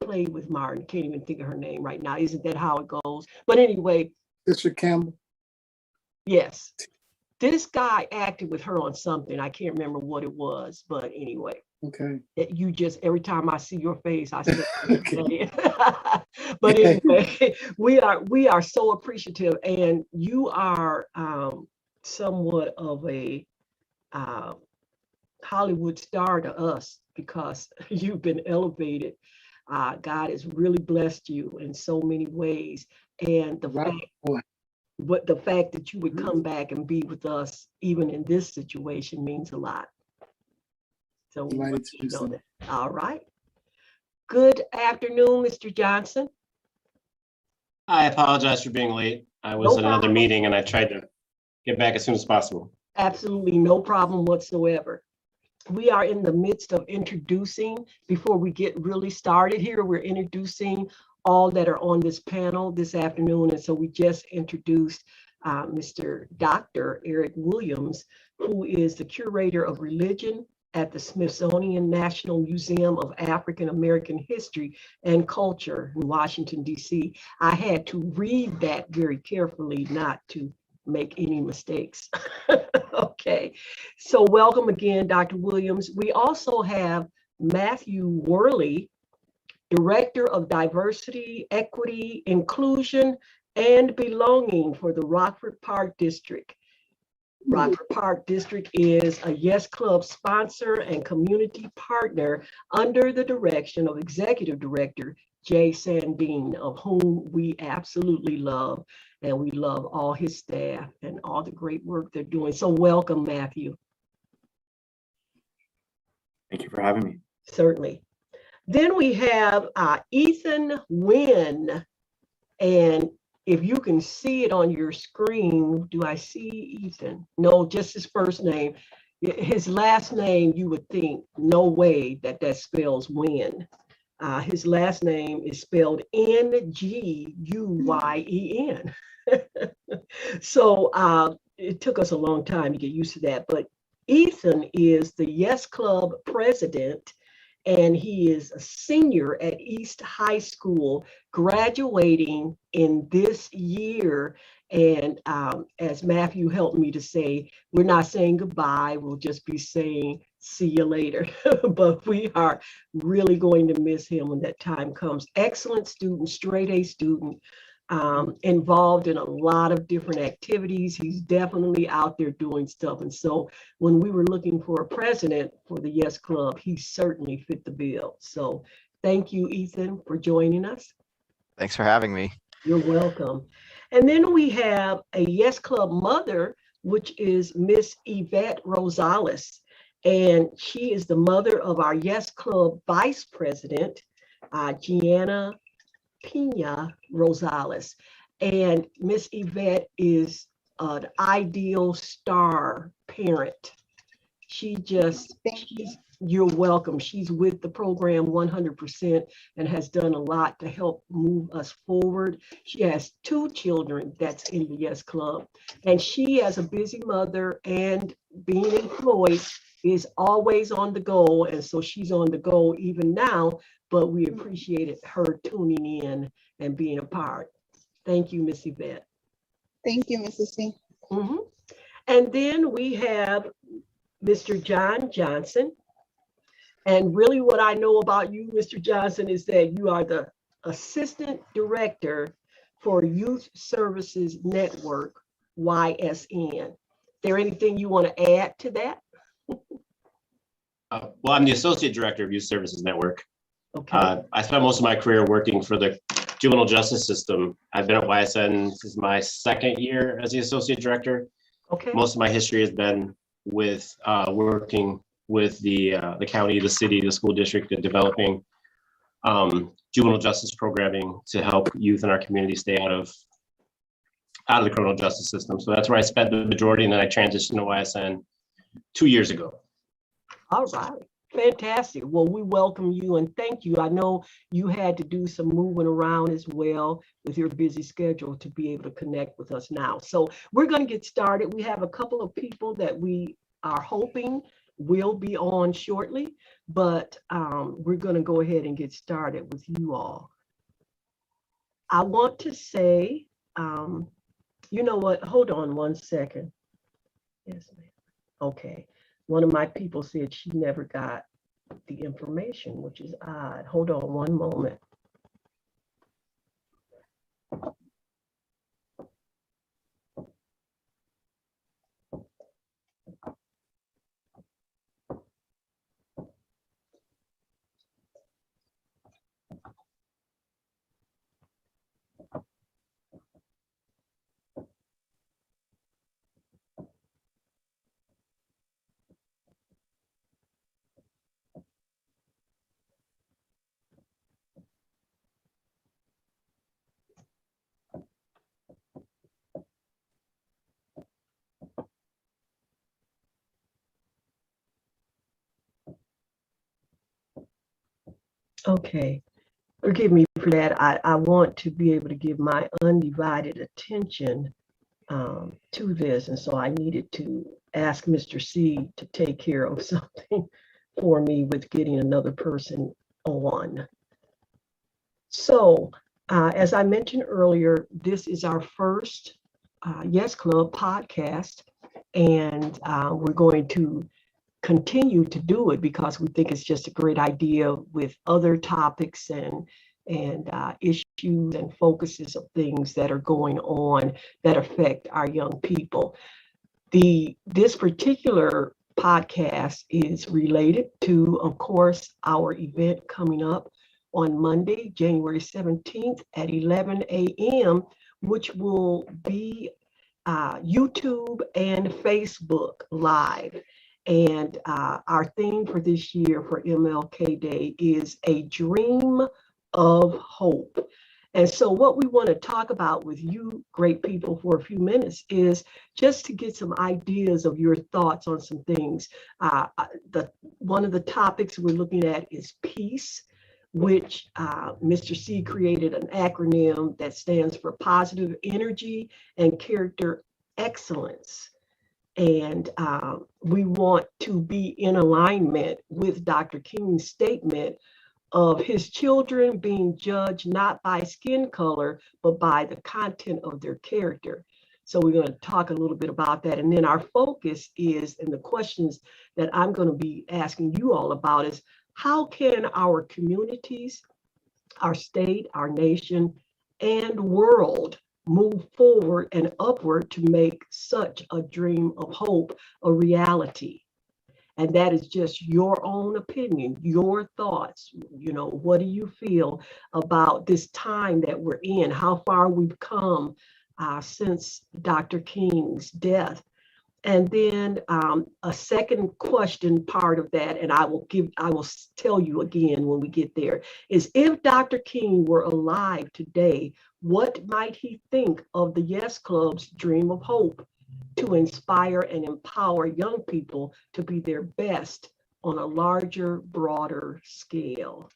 played with Martin. Can't even think of her name right now. Isn't that how it goes? But anyway. Mr. Campbell. Yes. This guy acted with her on something. I can't remember what it was, but anyway. Okay. You just, every time I see your face, I say, okay. But anyway, we are so appreciative, and you are somewhat of a Hollywood star to us because you've been elevated. God has really blessed you in so many ways, and the fact that you would come back and be with us even in this situation means a lot. So we want you to know that. All right. Good afternoon, Mr. Johnson. I apologize for being late. I was No at another problem. meeting and I tried to get back as soon as possible. Absolutely no problem whatsoever. We are in the midst of introducing, before we get really started here, we're introducing all that are on this panel this afternoon. And so we just introduced Mr. Dr. Eric Williams, who is the curator of religion at the Smithsonian National Museum of African American History and Culture in Washington, D.C. I had to read that very carefully not to make any mistakes. Okay, so welcome again, Dr. Williams. We also have Matthew Worley, Director of Diversity, Equity, Inclusion, and Belonging for the Rockford Park District. Rockford Park District is a Yes Club sponsor and community partner under the direction of Executive Director Jay Sandine, of whom we absolutely love, and we love all his staff and all the great work they're doing. So welcome, Matthew. Thank you for having me. Certainly. Then we have Ethan Wynn, and if you can see it on your screen, do I see Ethan? No, just his first name. His last name, you would think, no way that spells Wynn. His last name is spelled Nguyen. So it took us a long time to get used to that. But Ethan is the Yes Club president, and he is a senior at East High School, graduating in this year. And as Matthew helped me to say, we're not saying goodbye, we'll just be saying see you later. But we are really going to miss him when that time comes. Excellent student, straight A student, involved in a lot of different activities. He's definitely out there doing stuff. And so when we were looking for a president for the Yes Club, he certainly fit the bill. So thank you, Ethan, for joining us. Thanks for having me. You're welcome. And then we have a Yes Club mother, which is Miss Yvette Rosales. And she is the mother of our Yes Club vice president, Gianna Pina Rosales. And Miss Yvette is an ideal star parent. You're welcome. She's with the program 100% and has done a lot to help move us forward. She has 2 children that's in the Yes Club. And she, as a busy mother and being employed, is always on the go. And so she's on the go even now, but we appreciated her tuning in and being a part. Thank you, Miss Yvette. Thank you, Mrs. C. Mm-hmm. And then we have Mr. John Johnson. And really what I know about you, Mr. Johnson, is that you are the Assistant Director for Youth Services Network, YSN. Is there anything you want to add to that? Well, I'm the Associate Director of Youth Services Network. Okay. I spent most of my career working for the juvenile justice system. I've been at YSN, this is my 2nd year as the Associate Director. Okay. Most of my history has been with working with the county, the city, the school district, and developing juvenile justice programming to help youth in our community stay out of the criminal justice system. So that's where I spent the majority, and then I transitioned to YSN 2 years ago. All right. Fantastic. Well, we welcome you and thank you. I know you had to do some moving around as well with your busy schedule to be able to connect with us now. So we're going to get started. We have a couple of people that we are hoping will be on shortly, but we're going to go ahead and get started with you all. I want to say, you know what? Hold on one second. Yes, ma'am. Okay. One of my people said she never got the information, which is odd. Hold on one moment. Okay, forgive me for that. I want to be able to give my undivided attention to this. And so I needed to ask Mr. C to take care of something for me with getting another person on. So as I mentioned earlier, this is our first Yes Club podcast, and we're going to continue to do it because we think it's just a great idea with other topics and issues and focuses of things that are going on that affect our young people. This particular podcast is related to, of course, our event coming up on Monday, January 17th at 11 a.m., which will be YouTube and Facebook Live. And our theme for this year for MLK Day is a dream of hope. And so what we want to talk about with you great people for a few minutes is just to get some ideas of your thoughts on some things. One of the topics we're looking at is peace, which Mr. C created an acronym that stands for Positive Energy and Character Excellence. And we want to be in alignment with Dr. King's statement of his children being judged not by skin color, but by the content of their character. So we're going to talk a little bit about that. And then our focus is, and the questions that I'm going to be asking you all about is, how can our communities, our state, our nation, and world move forward and upward to make such a dream of hope a reality? And that is just your own opinion, your thoughts. You know, what do you feel about this time that we're in? How far we've come since Dr. King's death? And then a second question part of that, and I will tell you again when we get there, is if Dr. King were alive today, what might he think of the Yes Club's dream of hope to inspire and empower young people to be their best on a larger, broader scale?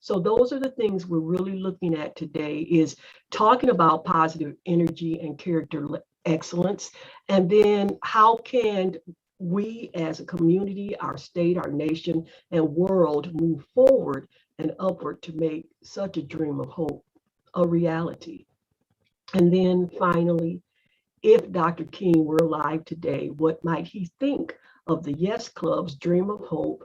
So those are the things we're really looking at today, is talking about positive energy and character excellence. And then how can we as a community, our state, our nation, and world move forward and upward to make such a dream of hope a reality? And then finally, if Dr. King were alive today, what might he think of the Yes Club's dream of hope,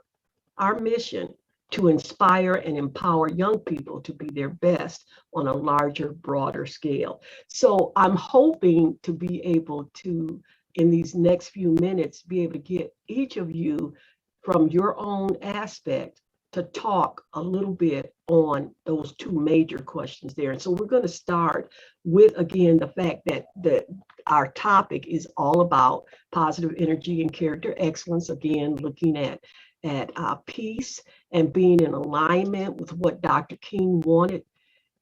our mission to inspire and empower young people to be their best on a larger, broader scale? So I'm hoping to be able to, in these next few minutes, be able to get each of you from your own aspect to talk a little bit on those two major questions there. And so we're going to start with, again, the fact that our topic is all about positive energy and character excellence, again, looking at peace and being in alignment with what Dr. King wanted,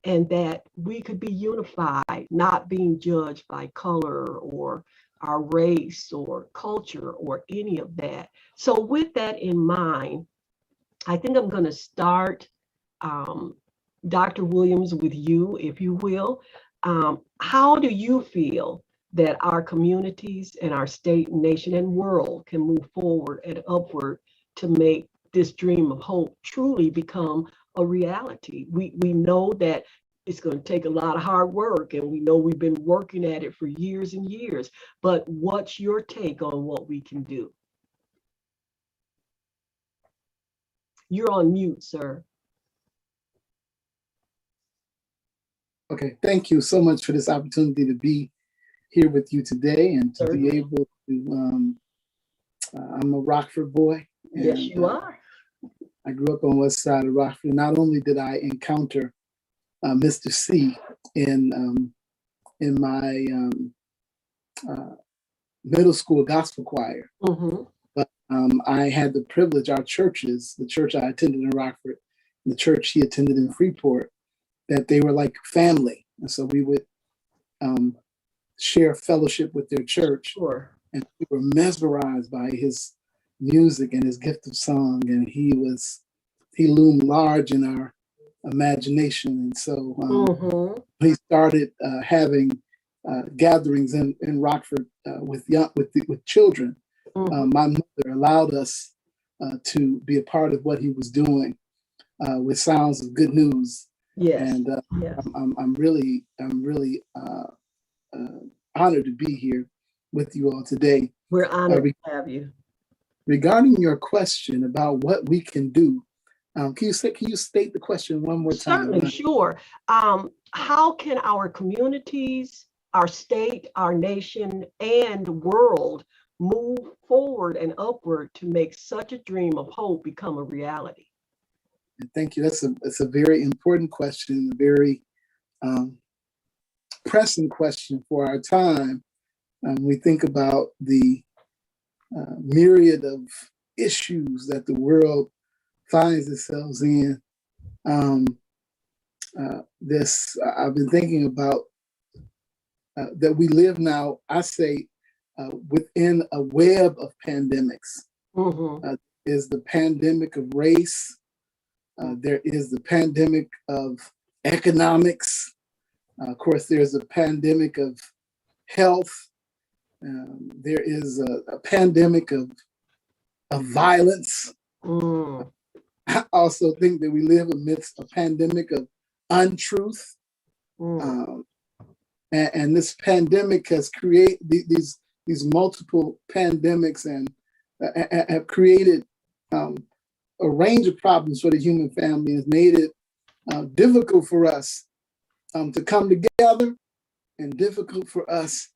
and that we could be unified, not being judged by color or our race or culture or any of that. So with that in mind, I think I'm going to start, Dr. Williams, with you, if you will. How do you feel that our communities and our state, nation, and world can move forward and upward to make this dream of hope truly become a reality? We know that it's going to take a lot of hard work, and we know we've been working at it for years and years, but what's your take on what we can do? You're on mute, sir. Okay, thank you so much for this opportunity to be here with you today and to be able to. I'm a Rockford boy. Yes, you are. I grew up on West Side of Rockford. Not only did I encounter Mr. C in my middle school gospel choir, but I had the privilege. Our churches, the church I attended in Rockford, the church he attended in Freeport, that they were like family, and so we would share fellowship with their church. Sure. And we were mesmerized by his music and his gift of song, and he loomed large in our imagination. And so he started having gatherings in Rockford with children. My mother allowed us to be a part of what he was doing with Sounds of Good News. Yes. And I'm really honored to be here with you all today. We're honored to have you. Regarding your question about what we can do, can you state the question one more time? Certainly, sure. How can our communities, our state, our nation, and world move forward and upward to make such a dream of hope become a reality? Thank you. That's a very important question, a very pressing question for our time. We think about the myriad of issues that the world finds itself in. I've been thinking about that we live now, I say, within a web of pandemics. Is the pandemic of race. There is the pandemic of economics. Of course, there's a pandemic of health. There is a pandemic of violence. I also think that we live amidst a pandemic of untruth. And this pandemic has created these multiple pandemics and have created a range of problems for the human family and has made it difficult for us to come together and difficult for us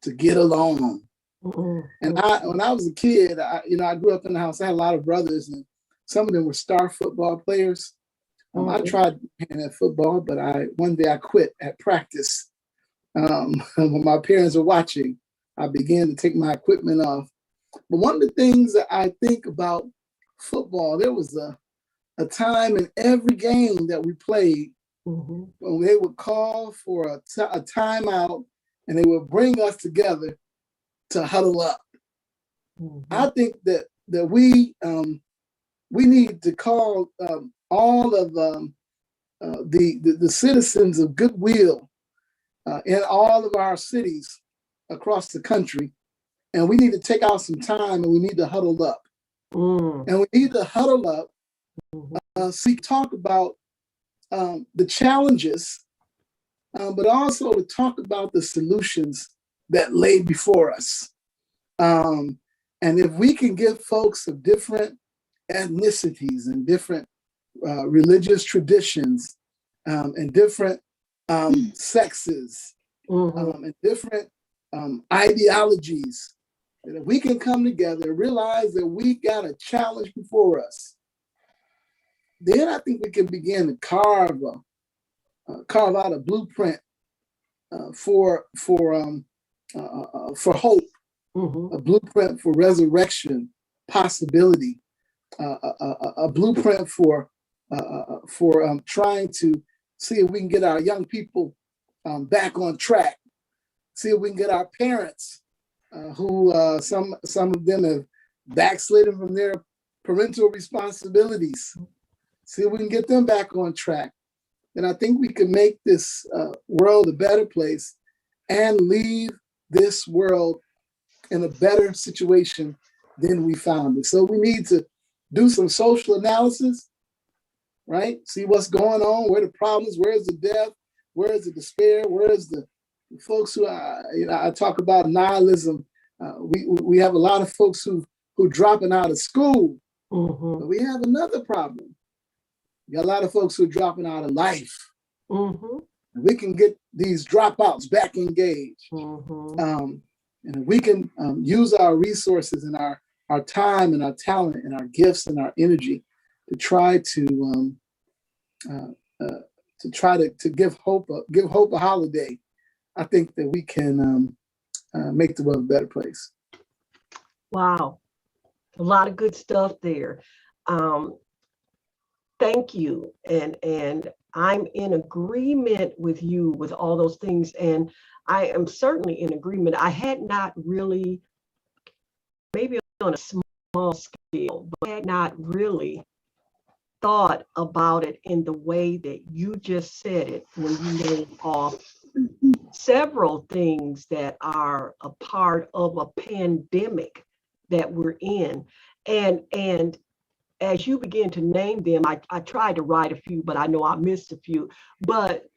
to get along. And when I was a kid, I grew up in the house. I had a lot of brothers, and some of them were star football players. I tried playing at football, but one day I quit at practice. When my parents were watching, I began to take my equipment off. But one of the things that I think about football, there was a time in every game that we played when they would call for a timeout and they would bring us together to huddle up. I think that we need to call all of the citizens of goodwill in all of our cities across the country, and we need to take out some time and we need to huddle up. And we need to huddle up, talk about the challenges, but also to talk about the solutions that lay before us. And if we can give folks of different ethnicities and different religious traditions and different sexes and different ideologies, and if we can come together and realize that we got a challenge before us, then I think we can begin to carve out a blueprint for hope, a blueprint for resurrection possibility, a blueprint for trying to see if we can get our young people back on track, see if we can get our parents who some of them have backslidden from their parental responsibilities, see if we can get them back on track. Then I think we can make this world a better place and leave this world in a better situation than we found it. So we need to do some social analysis, right? See what's going on, where the problems, where is the death, where is the despair, where is the folks who I talk about nihilism. We have a lot of folks who dropping out of school But we have another problem. We got a lot of folks who are dropping out of life. We can get these dropouts back engaged. And if we can use our resources and our time and our talent and our gifts and our energy to try to give hope a holiday, I think that we can make the world a better place. Wow. A lot of good stuff there. Thank you. And I'm in agreement with you with all those things. And I am certainly in agreement. I had not really, maybe on a small scale, but I had not really thought about it in the way that you just said it when you named off several things that are a part of a pandemic that we're in. And as you begin to name them, I tried to write a few, but I know I missed a few. But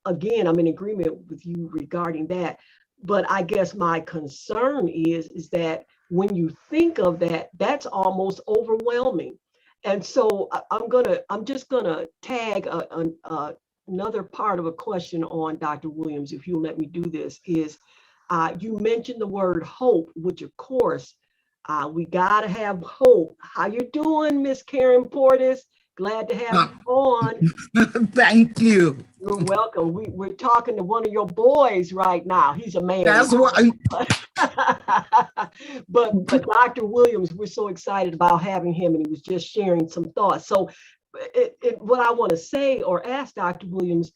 again, I'm in agreement with you regarding that. But I guess my concern is that when you think of that, that's almost overwhelming. And so I'm just gonna tag another part of a question on Dr. Williams, if you'll let me do this, is you mentioned the word hope, which of course, we gotta have hope. How you doing, Miss Karen Portis? Glad to have you on. Thank you. You're welcome. We're talking to one of your boys right now. He's a man. That's what. But Dr. Williams, we're so excited about having him, and he was just sharing some thoughts. So what I want to say or ask Dr. Williams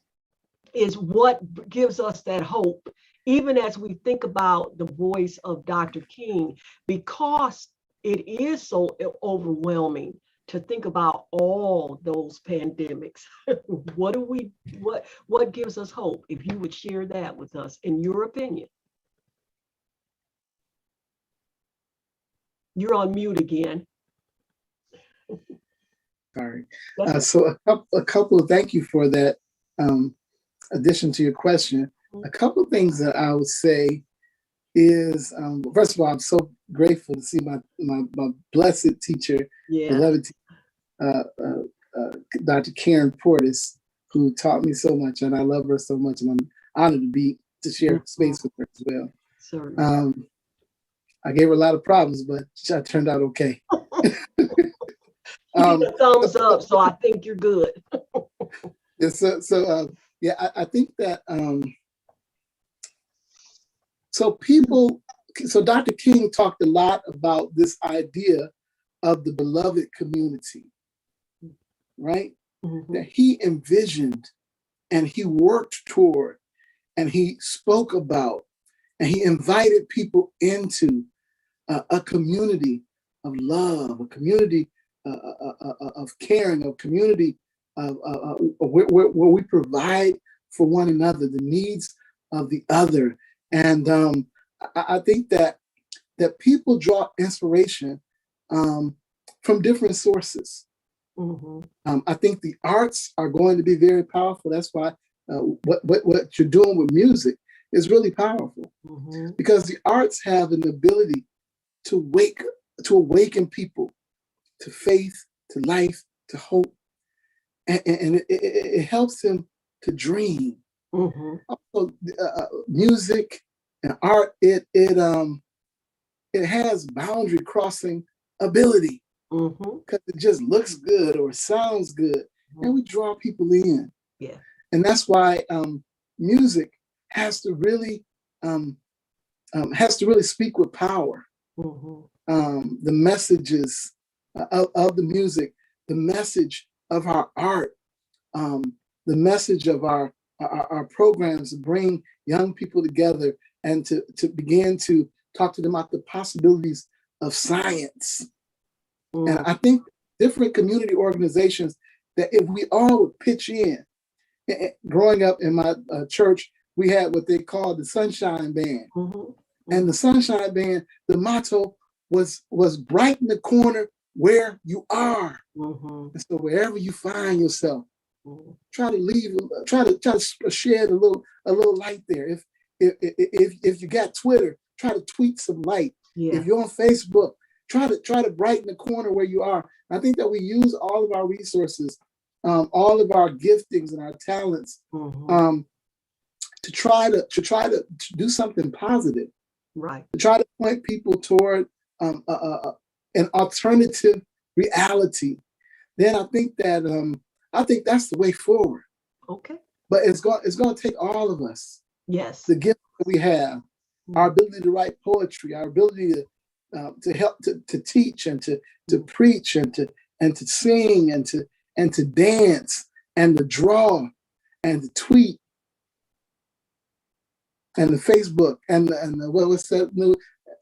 is what gives us that hope, even as we think about the voice of Dr. King, because it is so overwhelming to think about all those pandemics. What gives us hope? If you would share that with us, in your opinion. You're on mute again. Sorry. So a couple of, thank you for that addition to your question. A couple of things that I would say is, first of all, I'm so grateful to see my blessed teacher, beloved Dr. Karen Portis, who taught me so much, and I love her so much, and I'm honored to share space with her as well. Sorry. I gave her a lot of problems, but she turned out okay. Thumbs up, so I think you're good. I think that so Dr. King talked a lot about this idea of the beloved community, right? That he envisioned and he worked toward and he spoke about and he invited people into a community of love, a community of caring, a community where we provide for one another, the needs of the other. And I think that people draw inspiration from different sources. I think the arts are going to be very powerful. That's why what you're doing with music is really powerful, because the arts have an ability to awaken people to faith, to life, to hope, and it helps them to dream. Also, music and art, it has boundary crossing ability, because it just looks good or sounds good, and we draw people in. And that's why music has to really speak with power. The messages of the music, the message of our art, the message of our programs to bring young people together and to begin to talk to them about the possibilities of science. And I think different community organizations, that if we all would pitch in. Growing up in my church, we had what they called the Sunshine Band. And the Sunshine Band, the motto was brighten the corner where you are. And so wherever you find yourself, try to shed a little light there. If you got Twitter, try to tweet some light. If you're on Facebook, try to brighten the corner where you are. I think that we use all of our resources, all of our giftings and our talents, to try to do something positive. Right. To try to point people toward an alternative reality. Then I think that's the way forward. Okay. But it's going to take all of us. Yes. The gift that we have, our ability to write poetry, our ability to help to teach and to preach and to sing and to dance and to draw and to tweet and the Facebook and what's that new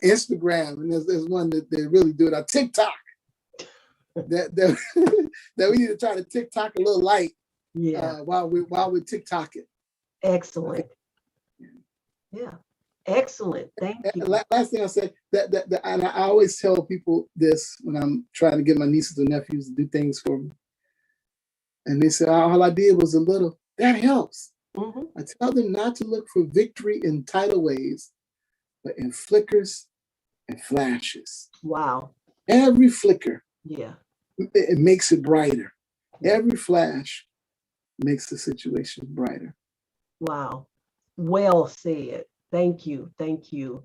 Instagram, and there's one that they really do it on TikTok. that we need to try to TikTok a little light. Yeah. While we're TikToking. Excellent. Yeah. Excellent. Thank you. Last thing I said that and I always tell people this when I'm trying to get my nieces and nephews to do things for me, and they say all I did was a little. That helps. I tell them not to look for victory in tidal waves, but in flickers and flashes. Wow. Every flicker, it makes it brighter. Every flash makes the situation brighter. Wow. Well said. Thank you. Thank you.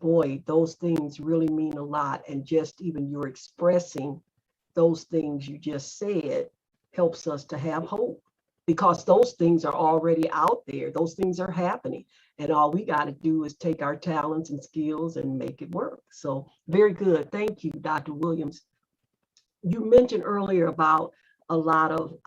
Boy, those things really mean a lot. And just even your expressing those things you just said helps us to have hope, because those things are already out there. Those things are happening. And all we got to do is take our talents and skills and make it work. So very good. Thank you, Dr. Williams. You mentioned earlier about a lot of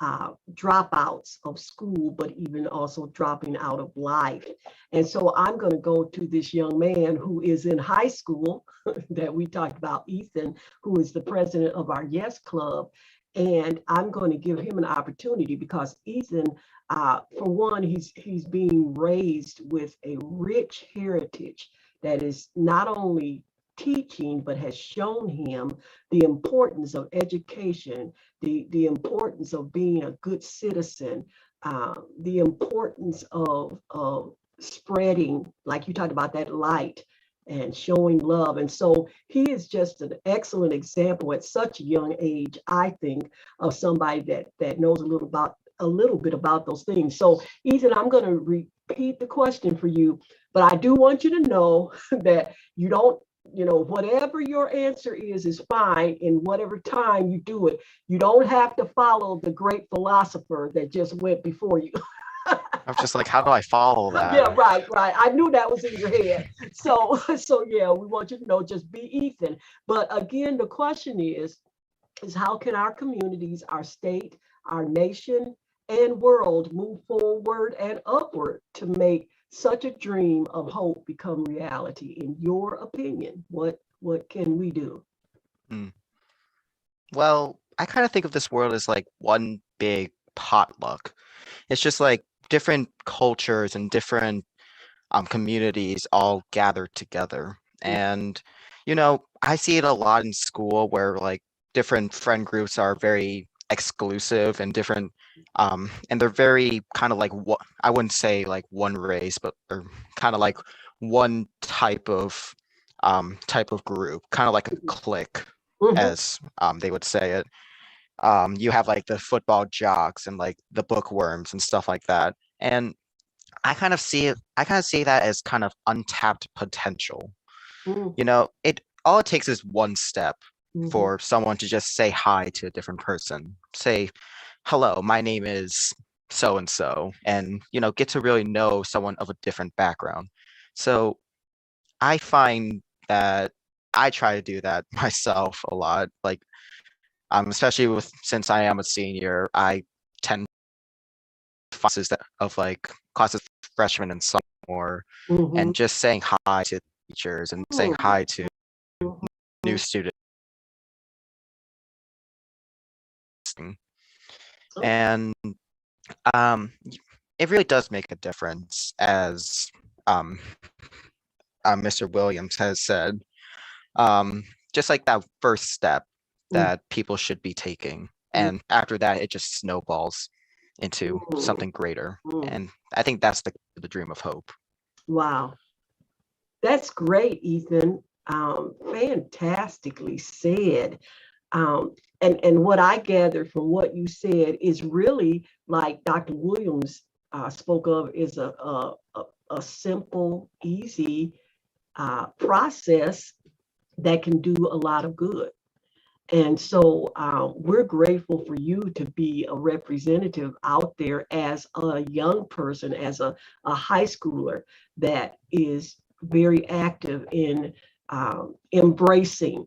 dropouts of school, but even also dropping out of life. And so I'm going to go to this young man who is in high school that we talked about, Ethan, who is the president of our Yes Club. And I'm going to give him an opportunity because Ethan, for one, he's being raised with a rich heritage that is not only teaching, but has shown him the importance of education, the importance of being a good citizen, the importance of spreading, like you talked about, that light and showing love. And so he is just an excellent example at such a young age, I think, of somebody that knows a little bit about those things. So Ethan, I'm going to repeat the question for you, but I do want you to know that you don't, whatever your answer is fine in whatever time you do it. You don't have to follow the great philosopher that just went before you. I'm just like, how do I follow that? Yeah, right. I knew that was in your head. So yeah, we want you to know, just be Ethan. But again, the question is how can our communities, our state, our nation, and world move forward and upward to make such a dream of hope become reality? In your opinion, what can we do? Well, I kind of think of this world as like one big potluck. It's just like different cultures and different communities all gathered together. And, I see it a lot in school where like different friend groups are very exclusive and different, and they're very kind of like, what I wouldn't say like one race, but they're kind of like one type of group, kind of like a clique, as they would say it. You have like the football jocks and like the bookworms and stuff like that. And I kind of see that as kind of untapped potential. All it takes is one step for someone to just say hi to a different person. Say, hello, my name is so-and-so, and, get to really know someone of a different background. So I find that I try to do that myself a lot. Like, especially since I am a senior, I tend classes of freshmen and sophomore, and just saying hi to teachers and saying hi to new students. And it really does make a difference, as Mr. Williams has said. Just like that first step that people should be taking. And after that, it just snowballs into something greater. And I think that's the dream of hope. Wow. That's great, Ethan. Fantastically said. And what I gathered from what you said is really like Dr. Williams spoke of, is a simple, easy process that can do a lot of good. And so we're grateful for you to be a representative out there as a young person, as a high schooler that is very active in embracing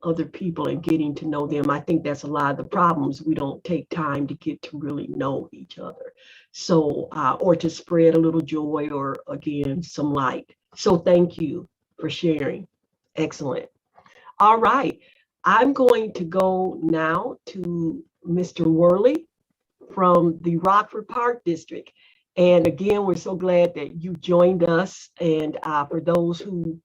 other people and getting to know them. I think that's a lot of the problems. We don't take time to get to really know each other. So, or to spread a little joy or again, some light. So thank you for sharing. Excellent. All right. I'm going to go now to Mr. Worley from the Rockford Park District. And again, we're so glad that you joined us. And for those who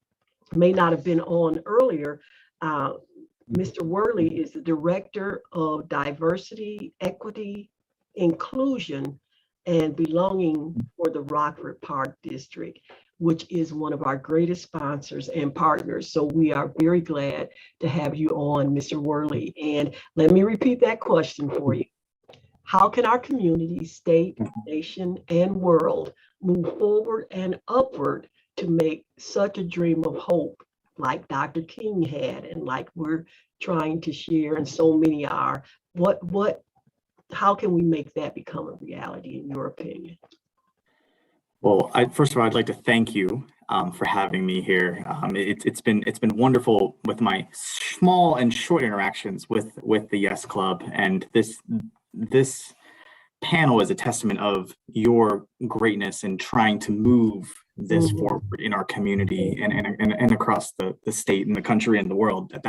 may not have been on earlier, Mr. Worley is the Director of Diversity, Equity, Inclusion, and Belonging for the Rockford Park District, which is one of our greatest sponsors and partners. So we are very glad to have you on, Mr. Worley. And let me repeat that question for you. How can our community, state, nation, and world move forward and upward to make such a dream of hope like Dr. King had and like we're trying to share and so many are? How can we make that become a reality in your opinion? Well, first of all, I'd like to thank you for having me here. It's been wonderful with my small and short interactions with the Yes Club, and this panel is a testament of your greatness in trying to move this forward in our community and across the state and the country and the world at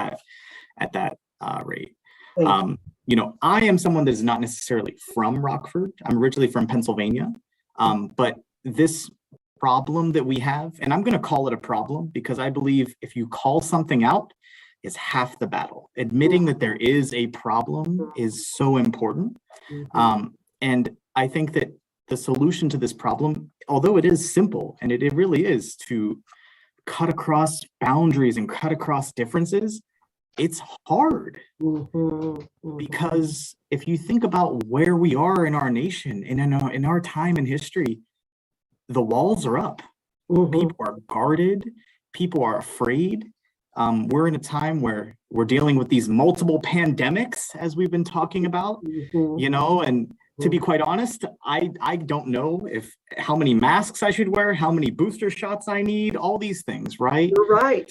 that rate. You know, I am someone that is not necessarily from Rockford. I'm originally from Pennsylvania, but this problem that we have, and I'm going to call it a problem because I believe if you call something out, is half the battle. Admitting that there is a problem is so important. And I think that the solution to this problem, although it is simple, and it really is to cut across boundaries and cut across differences, it's hard. Because if you think about where we are in our nation and in our time in history, the walls are up. People are guarded. People are afraid. We're in a time where we're dealing with these multiple pandemics, as we've been talking about, you know, and to be quite honest, I don't know how many masks I should wear, how many booster shots I need, all these things, right? You're right.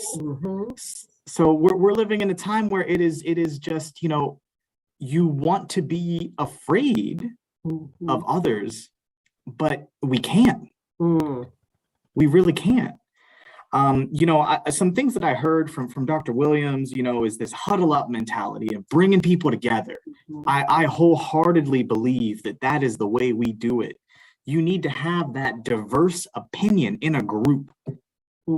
So we're living in a time where it is just, you know, you want to be afraid of others, but we can't. We really can't. You know, some things that I heard from Dr. Williams, you know, is this huddle up mentality of bringing people together. I wholeheartedly believe that is the way we do it. You need to have that diverse opinion in a group.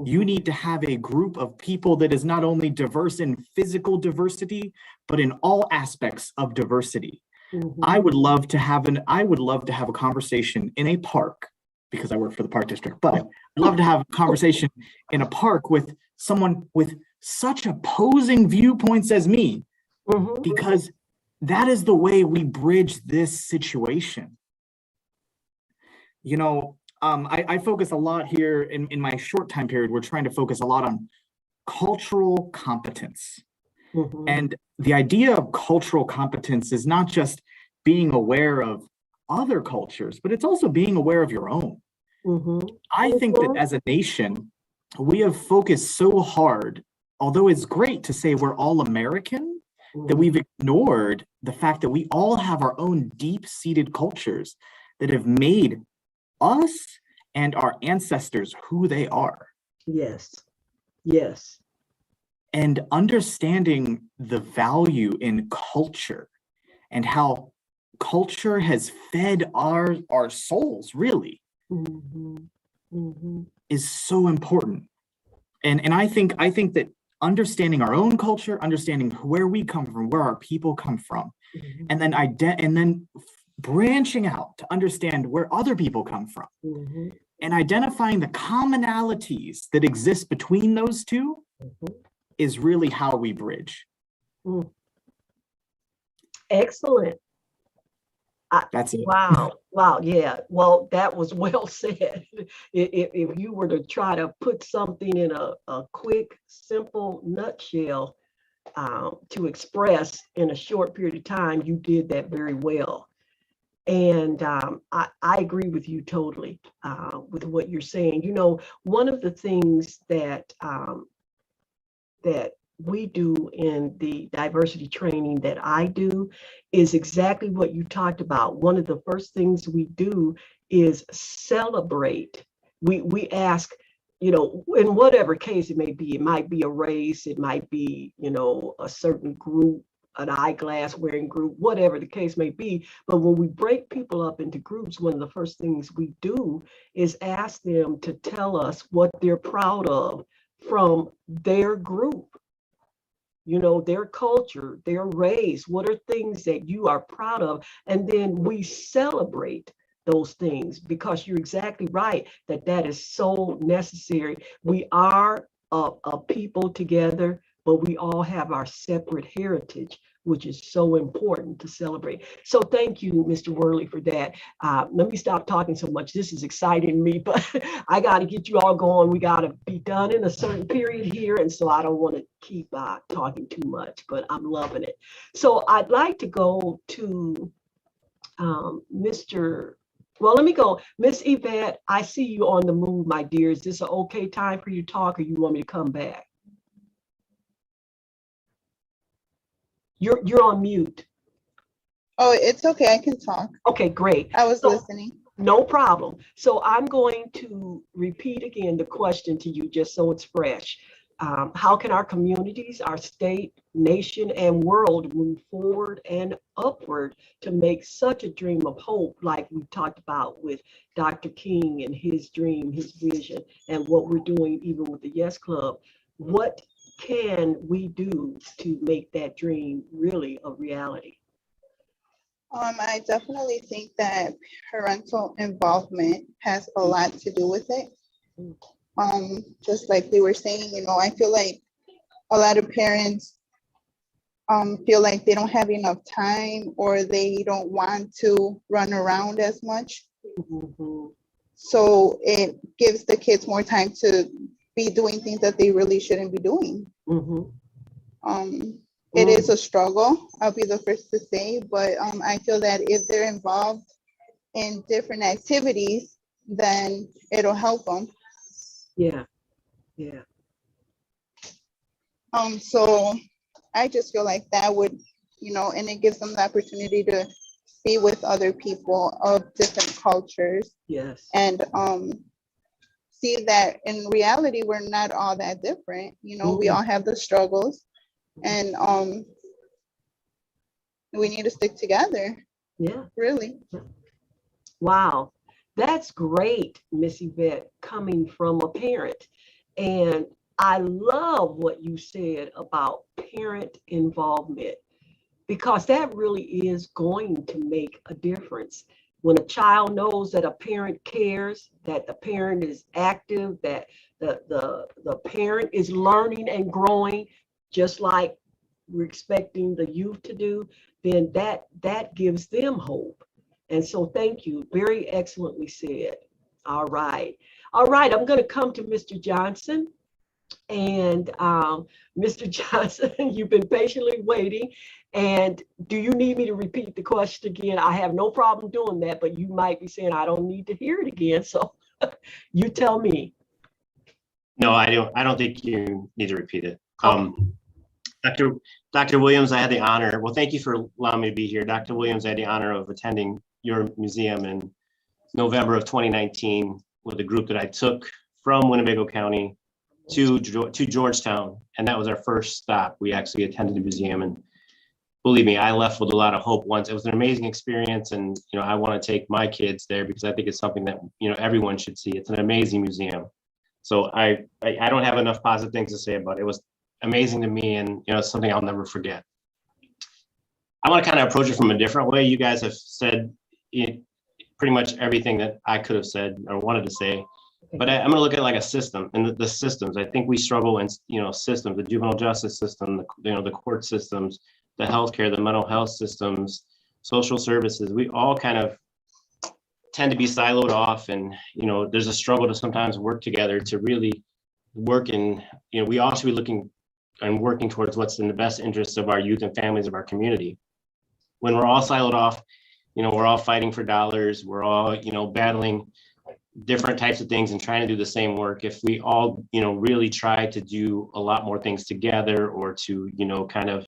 You need to have a group of people that is not only diverse in physical diversity, but in all aspects of diversity. I would love to have a conversation in a park, because I work for the park district, but I'd love to have a conversation in a park with someone with such opposing viewpoints as me, because that is the way we bridge this situation. You know, I focus a lot here in my short time period. We're trying to focus a lot on cultural competence. And the idea of cultural competence is not just being aware of other cultures, but it's also being aware of your own. I think that as a nation, we have focused so hard, although it's great to say we're all American, that we've ignored the fact that we all have our own deep-seated cultures that have made us and our ancestors who they are. Yes. Yes. And understanding the value in culture and how culture has fed our souls, really, is so important. And I think that understanding our own culture, understanding where we come from, where our people come from, and then branching out to understand where other people come from, and identifying the commonalities that exist between those two is really how we bridge. Excellent. That's it. Wow. Yeah. Well, that was well said. If you were to try to put something in a quick, simple nutshell to express in a short period of time, you did that very well. And I agree with you totally with what you're saying. You know, one of the things that that we do in the diversity training that I do is exactly what you talked about. One of the first things we do is celebrate. We ask, you know, in whatever case it might be a race, it might be, you know, a certain group, an eyeglass wearing group, whatever the case may be. But when we break people up into groups, one of the first things we do is ask them to tell us what they're proud of from their group. You know, their culture, their race, what are things that you are proud of? And then we celebrate those things, because you're exactly right that is so necessary. We are a people together, but we all have our separate heritage, which is so important to celebrate. So thank you, Mr. Worley, for that. Let me stop talking so much. This is exciting me, but I got to get you all going. We got to be done in a certain period here. And so I don't want to keep talking too much, but I'm loving it. So I'd like to go to let me go. Miss Yvette, I see you on the move, my dear. Is this an okay time for you to talk, or you want me to come back? You're on mute. Oh, it's okay. I can talk. Okay, great. I was listening. No problem. So I'm going to repeat again the question to you just so it's fresh. How can our communities, our state, nation, and world move forward and upward to make such a dream of hope, like we talked about with Dr. King and his dream, his vision, and what we're doing even with the Yes Club? What can we do to make that dream really a reality? I definitely think that parental involvement has a lot to do with it. Just like they were saying, you know, I feel like a lot of parents feel like they don't have enough time, or they don't want to run around as much. So it gives the kids more time to be doing things that they really shouldn't be doing. It is a struggle, I'll be the first to say, but I feel that if they're involved in different activities, then it'll help them. Yeah. So I just feel like that would, you know, and it gives them the opportunity to be with other people of different cultures. Yes. And see that in reality, we're not all that different. You know, we all have the struggles, and we need to stick together. Yeah. Really. Wow. That's great, Miss Yvette, coming from a parent. And I love what you said about parent involvement, because that really is going to make a difference. When a child knows that a parent cares, that the parent is active, that the parent is learning and growing, just like we're expecting the youth to do, then that gives them hope. And so thank you. Very excellently said. All right. I'm going to come to Mr. Johnson. And Mr. Johnson, you've been patiently waiting. And do you need me to repeat the question again? I have no problem doing that, but you might be saying I don't need to hear it again. So you tell me. No, I don't think you need to repeat it. Dr. Williams, I had the honor. Well, thank you for allowing me to be here. Dr. Williams, I had the honor of attending your museum in November of 2019 with a group that I took from Winnebago County to Georgetown, and that was our first stop. We actually attended the museum, and believe me, I left with a lot of hope once. It was an amazing experience, and you know, I want to take my kids there because I think it's something that, you know, everyone should see. It's an amazing museum. So I don't have enough positive things to say about it. It was amazing to me, and you know, it's something I'll never forget. I want to kind of approach it from a different way. You guys have said pretty much everything that I could have said or wanted to say. But I'm going to look at like a system and the systems. I think we struggle in, systems, the juvenile justice system, the court systems, the healthcare, the mental health systems, social services. We all kind of tend to be siloed off, and there's a struggle to sometimes work together to really work in. We all should be looking and working towards what's in the best interest of our youth and families of our community. When we're all siloed off, we're all fighting for dollars. We're all battling different types of things and trying to do the same work. If we all really try to do a lot more things together, or to kind of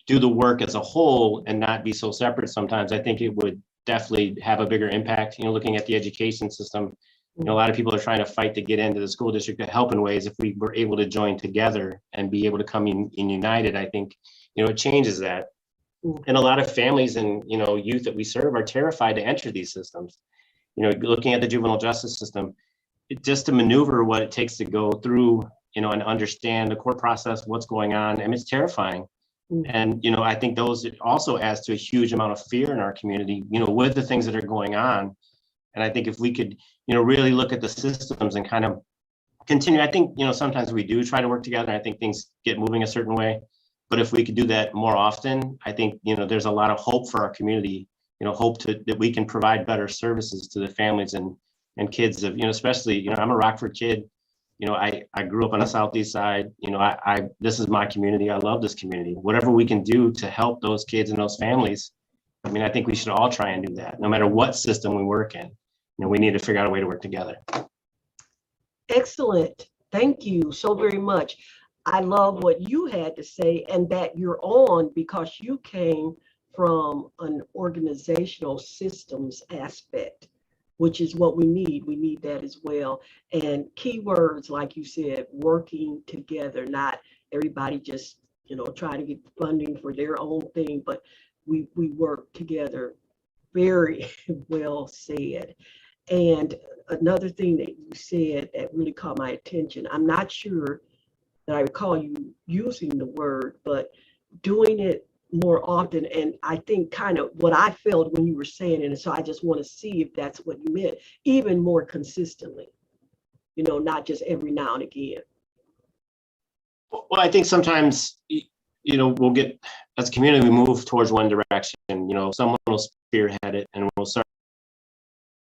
do the work as a whole and not be so separate sometimes, I think it would definitely have a bigger impact. Looking at the education system, a lot of people are trying to fight to get into the school district to help in ways. If we were able to join together and be able to come in united, I think it changes that. And a lot of families and youth that we serve are terrified to enter these systems. Looking at the juvenile justice system, just to maneuver what it takes to go through, and understand the court process, what's going on, and it's terrifying. And I think those also adds to a huge amount of fear in our community, with the things that are going on. And I think if we could, really look at the systems and kind of continue, I think, sometimes we do try to work together. I think things get moving a certain way, but if we could do that more often, I think, there's a lot of hope for our community. Hope that we can provide better services to the families and kids of, especially, I'm a Rockford kid. I grew up on the Southeast side. This is my community. I love this community. Whatever we can do to help those kids and those families, I think we should all try and do that, no matter what system we work in. We need to figure out a way to work together. Excellent. Thank you so very much. I love what you had to say, and that you're on because you came from an organizational systems aspect, which is what we need. We need that as well. And keywords, like you said, working together, not everybody just, trying to get funding for their own thing, but we work together. Very well said. And another thing that you said that really caught my attention, I'm not sure that I recall you using the word, but doing it more often. And I think kind of what I felt when you were saying it, and so I just want to see if that's what you meant, even more consistently, not just every now and again. Well, I think sometimes, we'll get, as a community, we move towards one direction. Someone will spearhead it and we'll start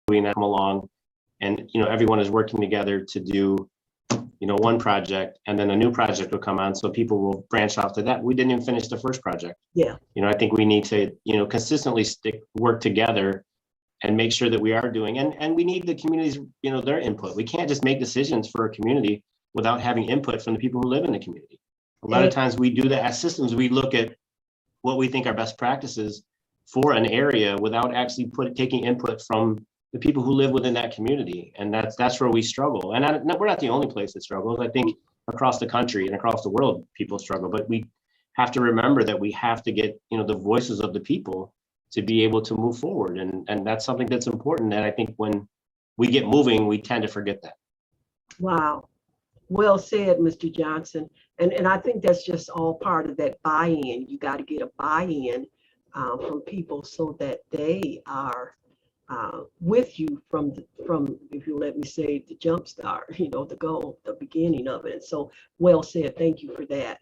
moving that along. And, everyone is working together to do, one project, and then a new project will come on. So people will branch off to that. We didn't even finish the first project. Yeah. I think we need to, consistently work together and make sure that we are doing, and we need the community's, their input. We can't just make decisions for a community without having input from the people who live in the community. A lot of times we do that as systems. We look at what we think are best practices for an area without actually taking input from the people who live within that community. And that's where we struggle. And we're not the only place that struggles. I think across the country and across the world, people struggle, but we have to remember that we have to get, the voices of the people to be able to move forward. And that's something that's important. And I think when we get moving, we tend to forget that. Wow. Well said, Mr. Johnson. And I think that's just all part of that buy-in. You got to get a buy-in from people so that they are with you from, if you let me say, the jump start, the goal, the beginning of it. And so well said. Thank you for that.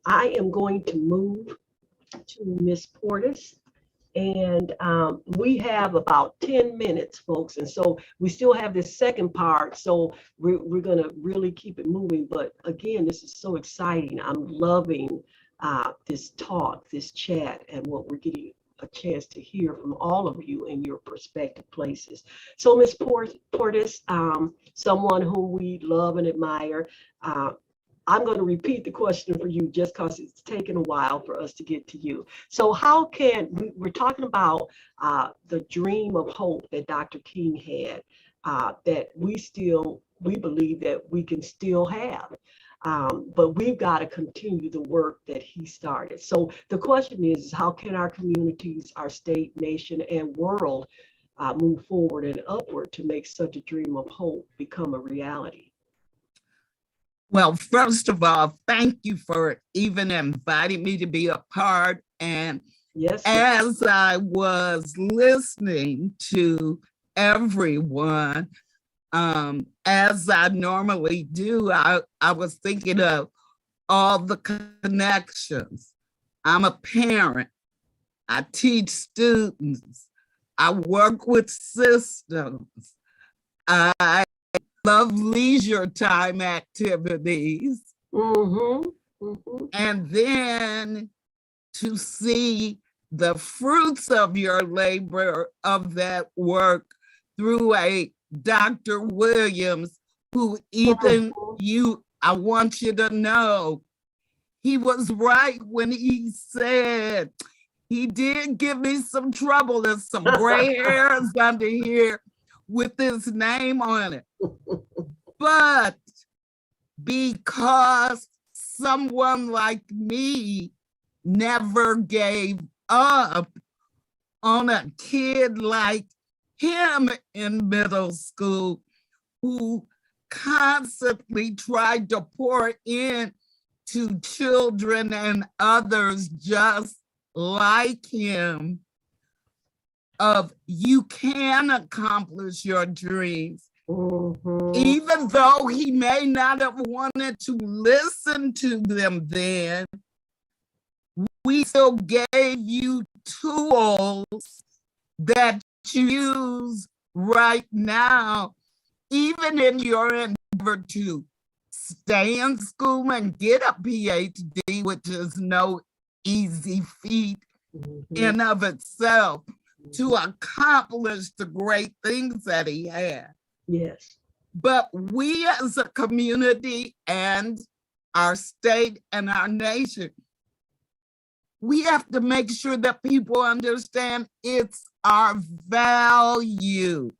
I am going to move to Ms. Portis. And we have about 10 minutes, folks. And so we still have this second part. So we're going to really keep it moving. But again, this is so exciting. I'm loving this talk, this chat, and what we're getting a chance to hear from all of you in your prospective places. So Ms. Portis, someone who we love and admire, I'm going to repeat the question for you just because it's taken a while for us to get to you. So how can, we're talking about the dream of hope that Dr. King had, that we believe that we can still have. But we've got to continue the work that he started. So the question is, how can our communities, our state, nation, and world move forward and upward to make such a dream of hope become a reality? Well, first of all, thank you for even inviting me to be a part. And yes, as I was listening to everyone, As I normally do, I was thinking of all the connections. I'm a parent. I teach students. I work with systems. I love leisure time activities. And then to see the fruits of your labor of that work through a Dr. Williams, who even I want you to know, he was right when he said, he did give me some trouble. There's some gray hairs under here with his name on it. But because someone like me never gave up on a kid like him in middle school, who constantly tried to pour in to children and others just like him, of you can accomplish your dreams. Even though he may not have wanted to listen to them then, we still gave you tools that you use right now, even in your endeavor to stay in school and get a PhD, which is no easy feat in of itself, to accomplish the great things that he had. Yes. But we as a community and our state and our nation, we have to make sure that people understand it's our value.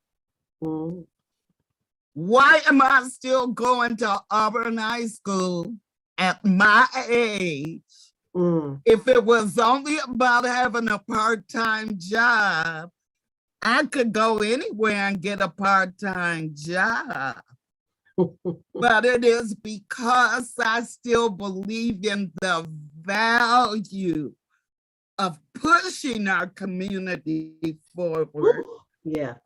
Why am I still going to Auburn High School at my age? If it was only about having a part-time job, I could go anywhere and get a part-time job. But it is because I still believe in the value of pushing our community forward.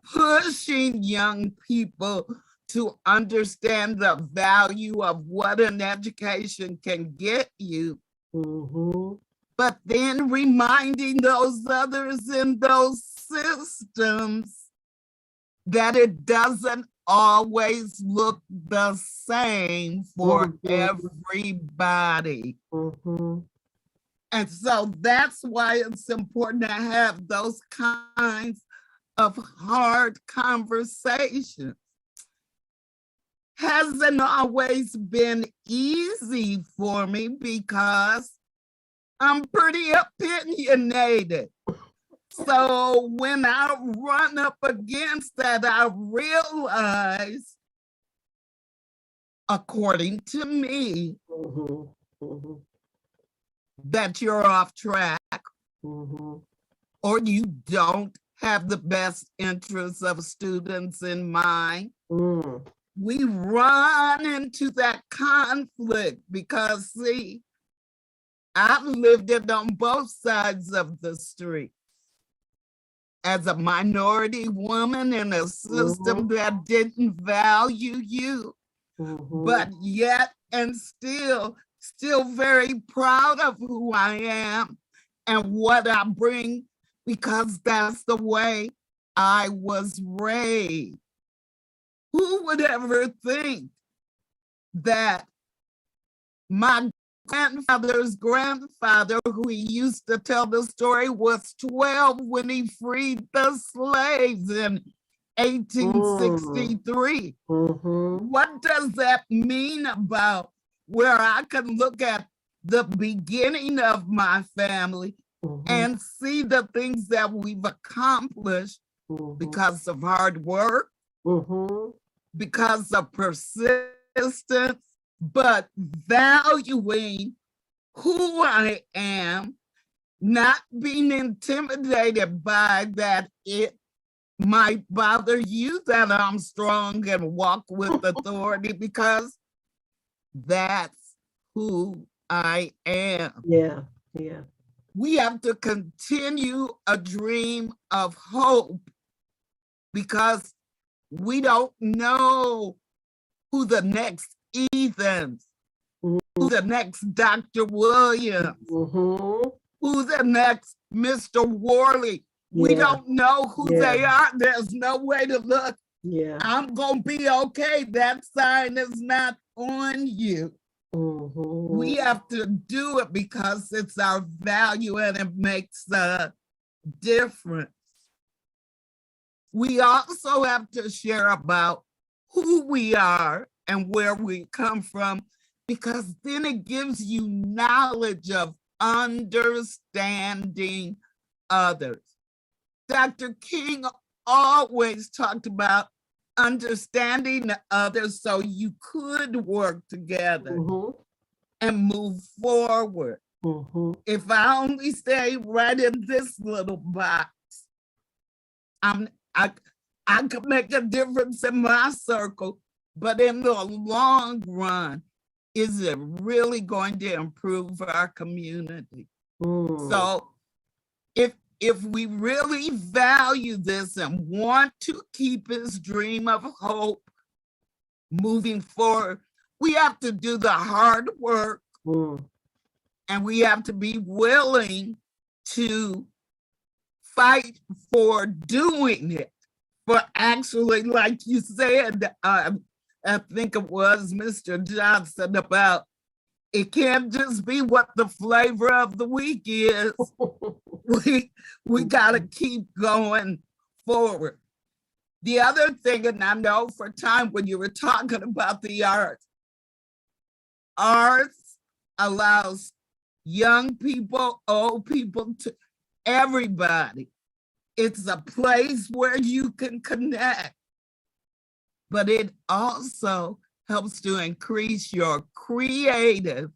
Pushing young people to understand the value of what an education can get you. But then reminding those others in those systems that it doesn't always look the same for everybody. And so that's why it's important to have those kinds of hard conversations. Hasn't always been easy for me because I'm pretty opinionated. So when I run up against that, I realize, according to me, that you're off track, or you don't have the best interests of students in mind. We run into that conflict because, see, I've lived it on both sides of the street. As a minority woman in a system that didn't value you, but yet and still very proud of who I am and what I bring, because that's the way I was raised. Who would ever think that my grandfather's grandfather, who he used to tell the story, was 12 when he freed the slaves in 1863. What does that mean about where I can look at the beginning of my family and see the things that we've accomplished because of hard work, because of persistence, but valuing who I am, not being intimidated by that it might bother you that I'm strong and walk with authority, because that's who I am. Yeah. We have to continue a dream of hope, because We don't know who the next Ethans, who the next Dr. Williams, who the next Mr. Worley. We don't know who they are. There's no way to look. I'm gonna be okay. That sign is not on you. We have to do it because it's our value and it makes a difference. We also have to share about who we are and where we come from, because then it gives you knowledge of understanding others. Dr. King always talked about understanding others so you could work together and move forward. If I only stay right in this little box, I could make a difference in my circle, but in the long run, is it really going to improve our community? So if we really value this and want to keep his dream of hope moving forward, we have to do the hard work and we have to be willing to fight for doing it, for actually, like you said, I think it was Mr. Johnson, about it can't just be what the flavor of the week is. We gotta keep going forward. The other thing, and I know for time when you were talking about the arts allows young people, old people, to everybody. It's a place where you can connect, but it also helps to increase your creative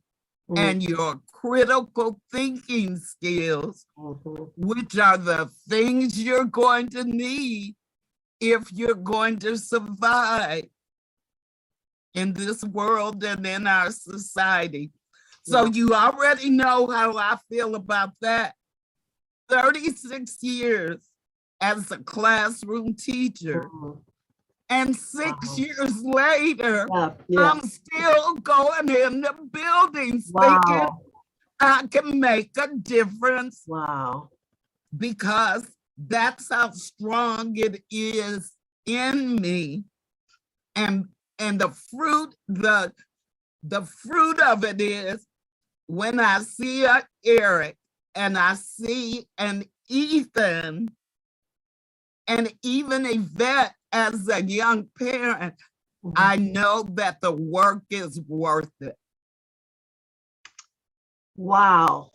and your critical thinking skills, which are the things you're going to need if you're going to survive in this world and in our society. So you already know how I feel about that. 36 years as a classroom teacher. And 6 years later, I'm still going in the buildings thinking I can make a difference. Because that's how strong it is in me. And the fruit of it is when I see a Eric and I see an Ethan and even Yvette as a young parent, I know that the work is worth it. Wow.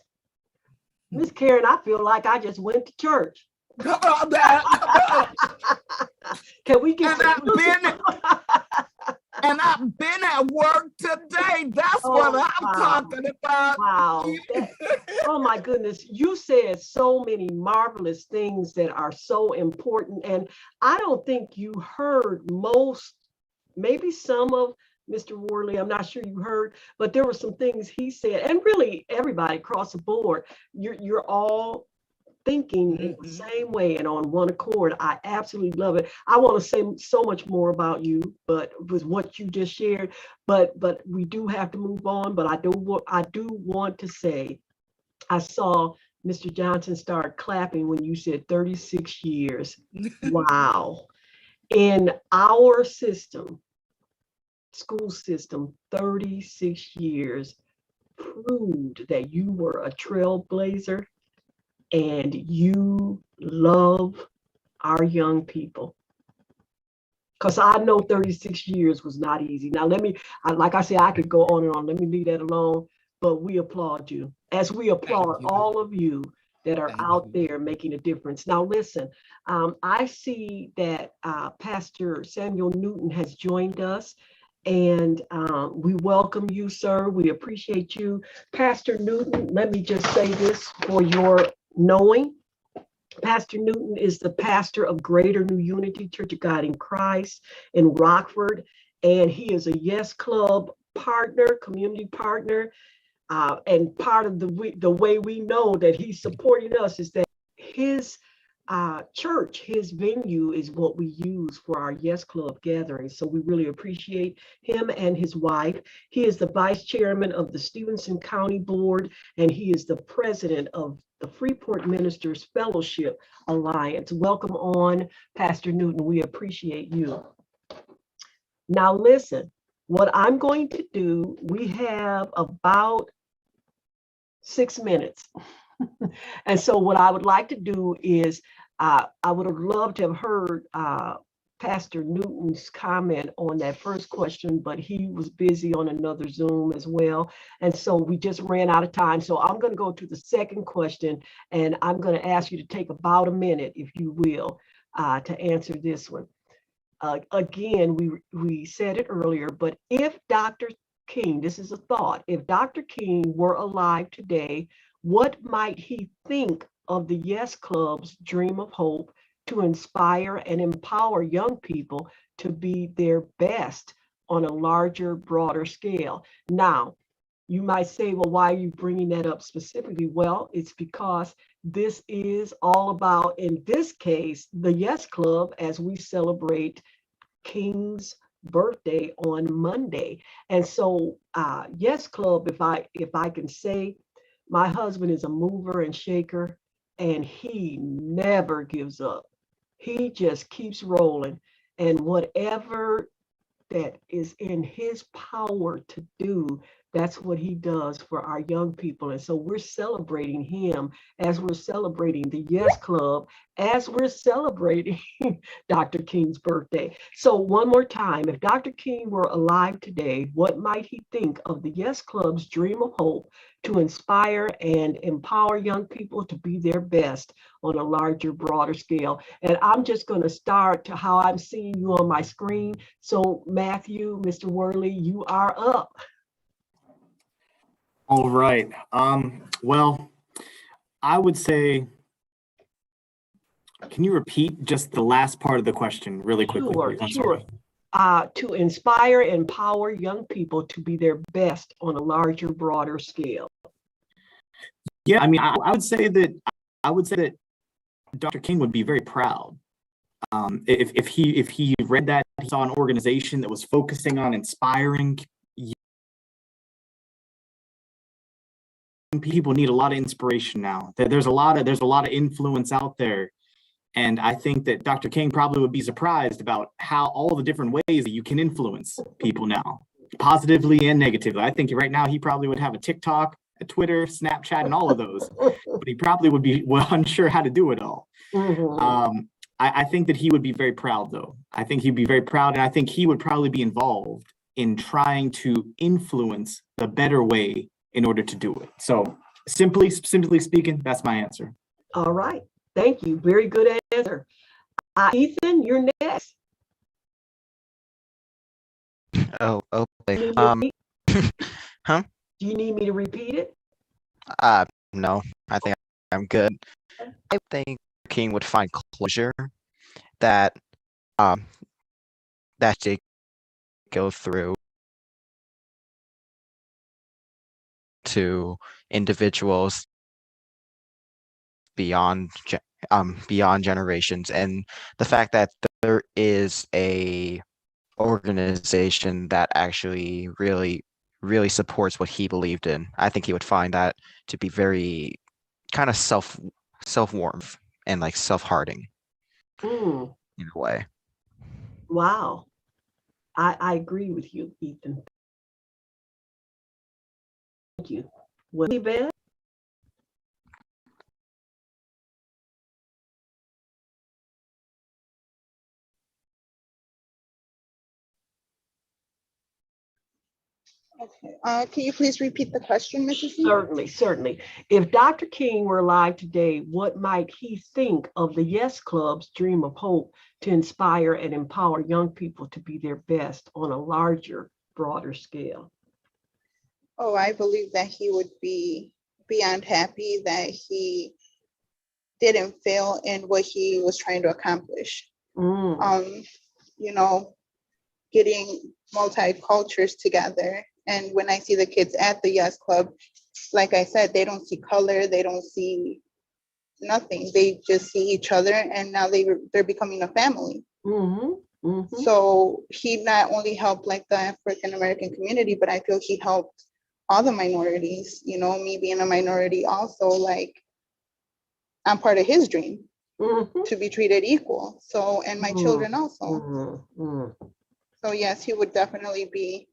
Miss Karen, I feel like I just went to church. Come on, man. Come on. Can we get and I've been at work today. That's what I'm talking about. Wow. Oh my goodness. You said so many marvelous things that are so important. And I don't think you heard most, maybe some of Mr. Worley, I'm not sure you heard, but there were some things he said, and really everybody across the board, you're all thinking in the same way and on one accord. I absolutely love it. I want to say so much more about you, but with what you just shared, but we do have to move on. But I do want to say, I saw Mr. Johnson start clapping when you said 36 years. Wow. In our system, school system, 36 years proved that you were a trailblazer and you love our young people. Because I know 36 years was not easy. Now, like I said, I could go on and on. Let me leave that alone. But we applaud you, as we applaud all of you that are out there making a difference. Now, listen, I see that Pastor Samuel Newton has joined us. And we welcome you, sir. We appreciate you. Pastor Newton, let me just say this for your knowing. Pastor Newton is the pastor of Greater New Unity Church of God in Christ in Rockford. And he is a Yes Club partner, community partner. And part of the way we know that he's supporting us is that his church, his venue is what we use for our Yes Club gatherings. So we really appreciate him and his wife. He is the vice chairman of the Stevenson County Board, and he is the president of the Freeport Ministers Fellowship Alliance. Welcome on, Pastor Newton. We appreciate you. Now listen, what I'm going to do, we have about 6 minutes. And so what I would like to do is, I would have loved to have heard Pastor Newton's comment on that first question, but he was busy on another Zoom as well. And so we just ran out of time. So I'm going to go to the second question, and I'm going to ask you to take about a minute, if you will, to answer this one. Again, we said it earlier, but if Dr. King, this is a thought, if Dr. King were alive today, what might he think of the Yes Club's Dream of Hope to inspire and empower young people to be their best on a larger, broader scale? Now, you might say, well, why are you bringing that up specifically? Well, it's because this is all about, in this case, the Yes Club, as we celebrate King's birthday on Monday. And so Yes Club, if I can say, my husband is a mover and shaker, and he never gives up. He just keeps rolling, and whatever that is in his power to do, that's what he does for our young people. And so we're celebrating him as we're celebrating the Yes Club, as we're celebrating Dr. King's birthday. So one more time, if Dr. King were alive today, what might he think of the Yes Club's Dream of Hope to inspire and empower young people to be their best on a larger, broader scale? And I'm just going to start to how I'm seeing you on my screen. So Matthew, Mr. Worley, you are up. All right. Well, I would say, can you repeat just the last part of the question really quickly? Sure. To inspire and empower young people to be their best on a larger, broader scale. Yeah, I mean, I would say that Dr. King would be very proud. If he read that, he saw an organization that was focusing on inspiring people. Need a lot of inspiration now. There's a lot of influence out there. And I think that Dr. King probably would be surprised about how all the different ways that you can influence people now, positively and negatively. I think right now he probably would have a TikTok, a Twitter, Snapchat, and all of those, but he probably would be unsure how to do it all. Mm-hmm. I think that he would be very proud, though. I think he'd be very proud, and I think he would probably be involved in trying to influence the better way in order to do it. So simply speaking, that's my answer. All right. Thank you. Very good answer. Ethan, you're next. Oh, okay. Huh? Do you need me to repeat it? No, I think I'm good. I think King would find closure that they go through to individuals beyond generations, and the fact that there is a organization that actually really supports what he believed in. I think he would find that to be very kind of self-warmth and like self-hearting in a way. Wow. I agree with you, Ethan. Thank you. Willie Beth? Okay. Can you please repeat the question, Mrs. C? Certainly. If Dr. King were alive today, what might he think of the Yes Club's Dream of Hope to inspire and empower young people to be their best on a larger, broader scale? Oh, I believe that he would be beyond happy that he didn't fail in what he was trying to accomplish. You know, getting multi-cultures together. And when I see the kids at the Yes Club, like I said, they don't see color, they don't see nothing. They just see each other, and now they're becoming a family. So he not only helped like the African American community, but I feel he helped all the minorities. You know, me being a minority also, like I'm part of his dream to be treated equal. So, and my children also. So yes, he would definitely be,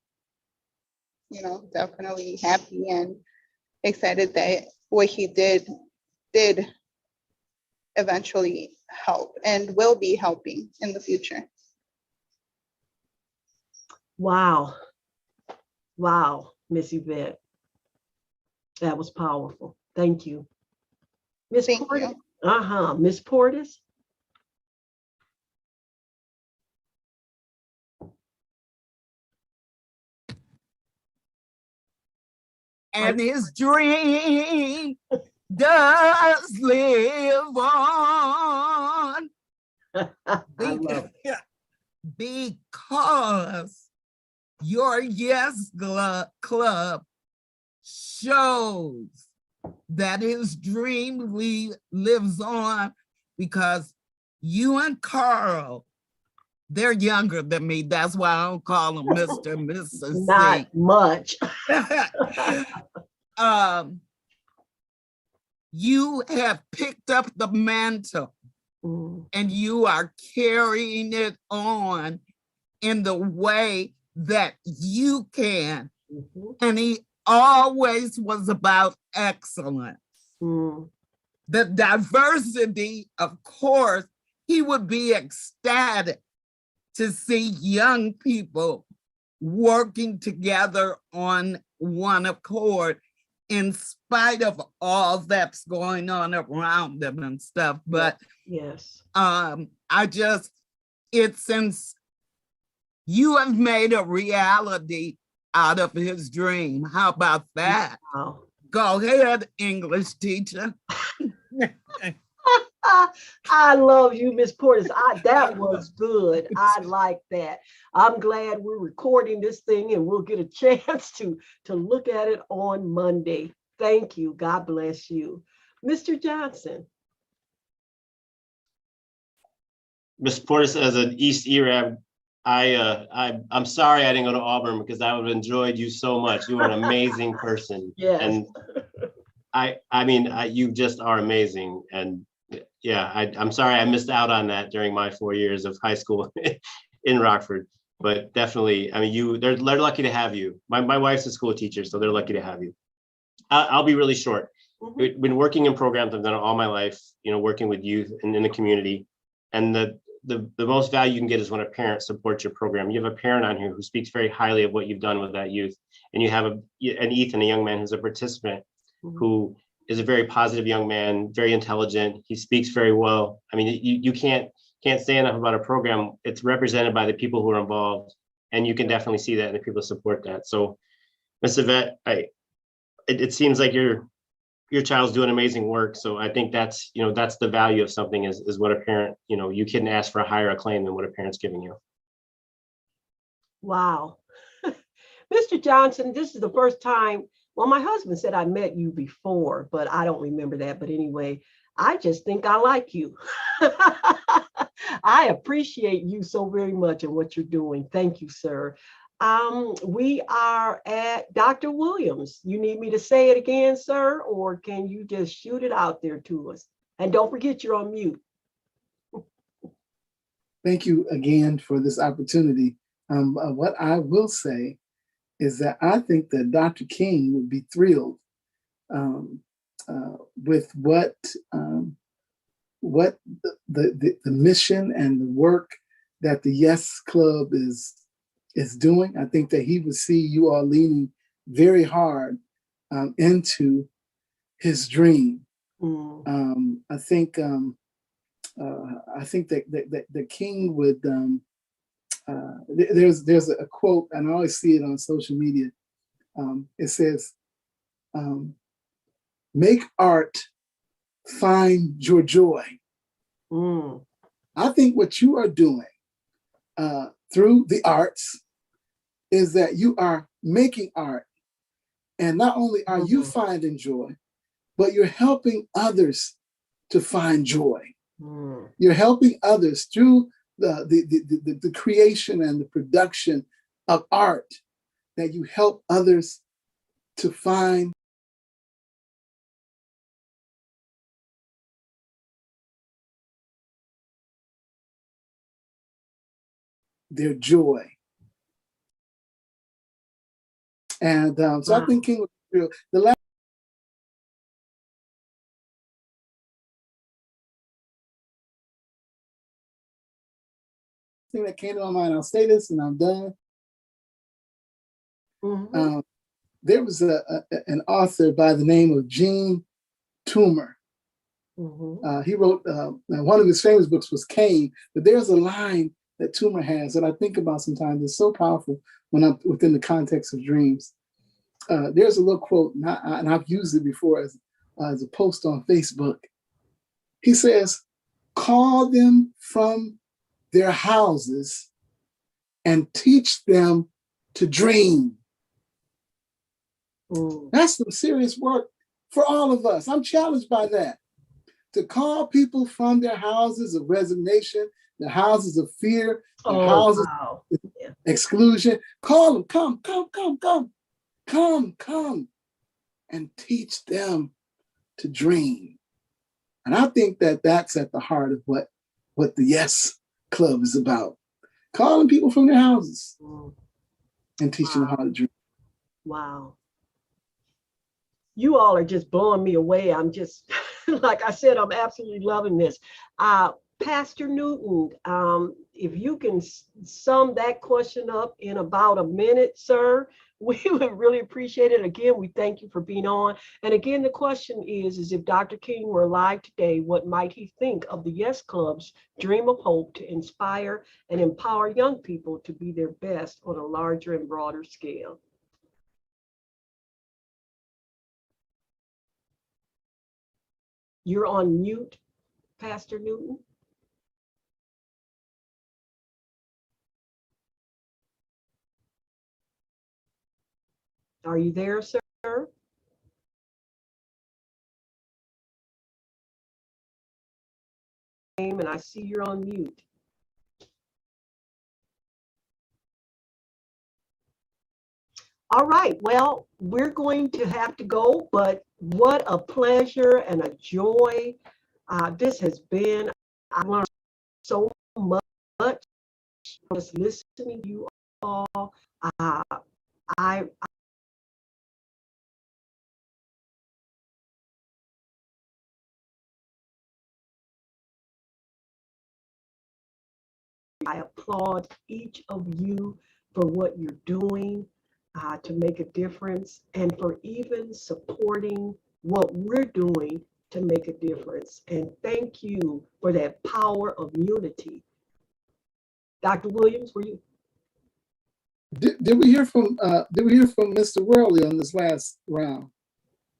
you know, definitely happy and excited that what he did eventually help and will be helping in the future. Wow. Wow, Miss Yvette. That was powerful. Thank you. Miss Portis. Miss Portis. And his dream does live on. Because your Yes Club shows that his dream lives on, because you and Carl, they're younger than me. That's why I don't call them Mr. and Mrs. Not much. You have picked up the mantle and you are carrying it on in the way that you can. And he always was about excellence. The diversity, of course, he would be ecstatic to see young people working together on one accord in spite of all that's going on around them and stuff. But yes, since you have made a reality out of his dream. How about that? Wow. Go ahead, English teacher. I love you, Miss Portis. That was good. I like that. I'm glad we're recording this thing and we'll get a chance to look at it on Monday. Thank you. God bless you. Mr. Johnson. Ms. Portis, as an East ERAB, I'm sorry I didn't go to Auburn because I would have enjoyed you so much. You were an amazing person. Yes. And I mean, you just are amazing. And yeah, I'm sorry I missed out on that during my 4 years of high school in Rockford. But definitely, I mean, they're lucky to have you. My wife's a school teacher, so they're lucky to have you. I'll be really short. I've been working in programs I've done it all my life, you know, working with youth and in the community. And the most value you can get is when a parent supports your program. You have a parent on here who speaks very highly of what you've done with that youth. And you have an Ethan, a young man who's a participant, who is a very positive young man, very intelligent. He speaks very well. I mean, you can't say enough about a program. It's represented by the people who are involved, and you can definitely see that in the people who support that. So, Ms. Yvette, it seems like your child's doing amazing work. So I think that's the value of something is what a parent, you can ask for a higher acclaim than what a parent's giving you. Wow. Mr. Johnson, this is the first time, well, my husband said I met you before, but I don't remember that. But anyway, I just think I like you. I appreciate you so very much and what you're doing. Thank you, sir. We are at Dr. Williams. You need me to say it again, sir, or can you just shoot it out there to us? And don't forget you're on mute. Thank you again for this opportunity. What I will say is that I think that Dr. King would be thrilled with what the mission and the work that the Yes Club is doing. I think that he would see you all leaning very hard into his dream. I think that King would. There's a quote, and I always see it on social media. It says, "Make art, find your joy." I think what you are doing through the arts is that you are making art, and not only are you finding joy, but you're helping others to find joy. Mm. You're helping others through the creation and the production of art, that you help others to find their joy. And so I think King was real. The last thing that came to my mind, I'll say this and I'm done. There was an author by the name of Gene Toomer. He wrote, one of his famous books was Cain, but there's a line that Toomer has that I think about sometimes. It's so powerful when I'm within the context of dreams. There's a little quote, and I've used it before as a post on Facebook. He says, call them from their houses and teach them to dream. That's some serious work for all of us. I'm challenged by that. To call people from their houses of resignation, their houses of fear, their houses of exclusion. Call them, come, and teach them to dream. And I think that that's at the heart of what the Yes Club is about. Calling people from their houses and teaching them how to dream. Wow. You all are just blowing me away. I'm just, like I said, I'm absolutely loving this. Pastor Newton, if you can sum that question up in about a minute, sir, we would really appreciate it. Again, we thank you for being on. And again, the question is if Dr. King were alive today, what might he think of the Yes Club's Dream of Hope to inspire and empower young people to be their best on a larger and broader scale? You're on mute, Pastor Newton. Are you there, sir? And I see you're on mute. All right, well, we're going to have to go, but what a pleasure and a joy this has been. I learned so much just listening to you all. I applaud each of you for what you're doing to make a difference, and for even supporting what we're doing to make a difference. And thank you for that power of unity. Dr. Williams, were you? Did we hear from Mr. Worley on this last round?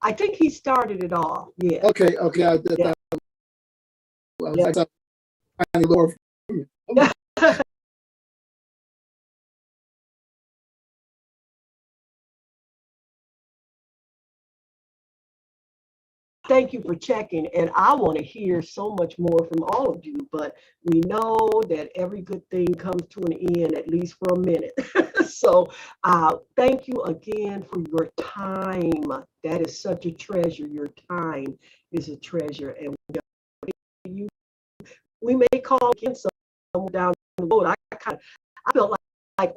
I think he started it off. Yeah. Okay. Thank you for checking, and I want to hear so much more from all of you, but we know that every good thing comes to an end, at least for a minute. So thank you again for your time. That is such a treasure. Your time is a treasure, and we may call again somewhere down the road. I felt like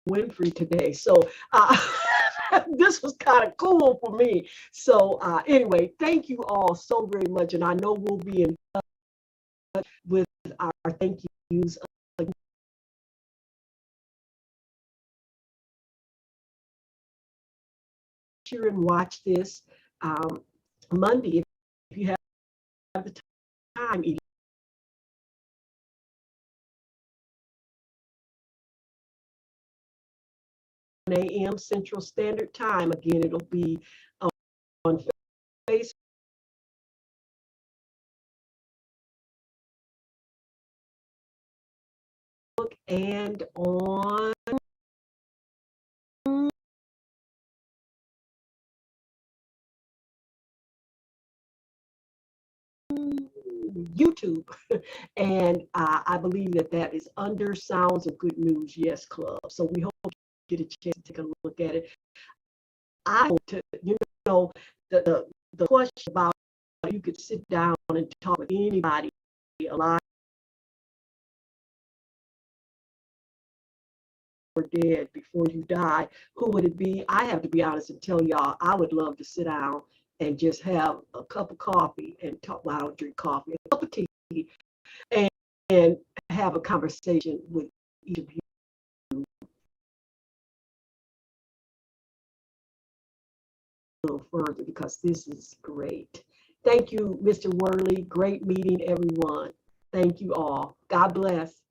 Winfrey today, so this was kind of cool for me. So anyway, thank you all so very much, and I know we'll be in touch with our thank yous. Sure and watch this Monday if you have the time. 11 a.m. Central Standard Time. Again, it'll be on Facebook and on YouTube. And I believe that that is under Sounds of Good News Yes Club. So we hope you get a chance to take a look at it. I hope to, the question about you could sit down and talk with anybody alive or dead before you die, who would it be? I have to be honest and tell y'all, I would love to sit down and just have a cup of coffee and talk. Well, I don't drink coffee, a cup of tea, and have a conversation with each of you a little further, because this is great. Thank you, Mr. Worley. Great meeting, everyone. Thank you all. God bless.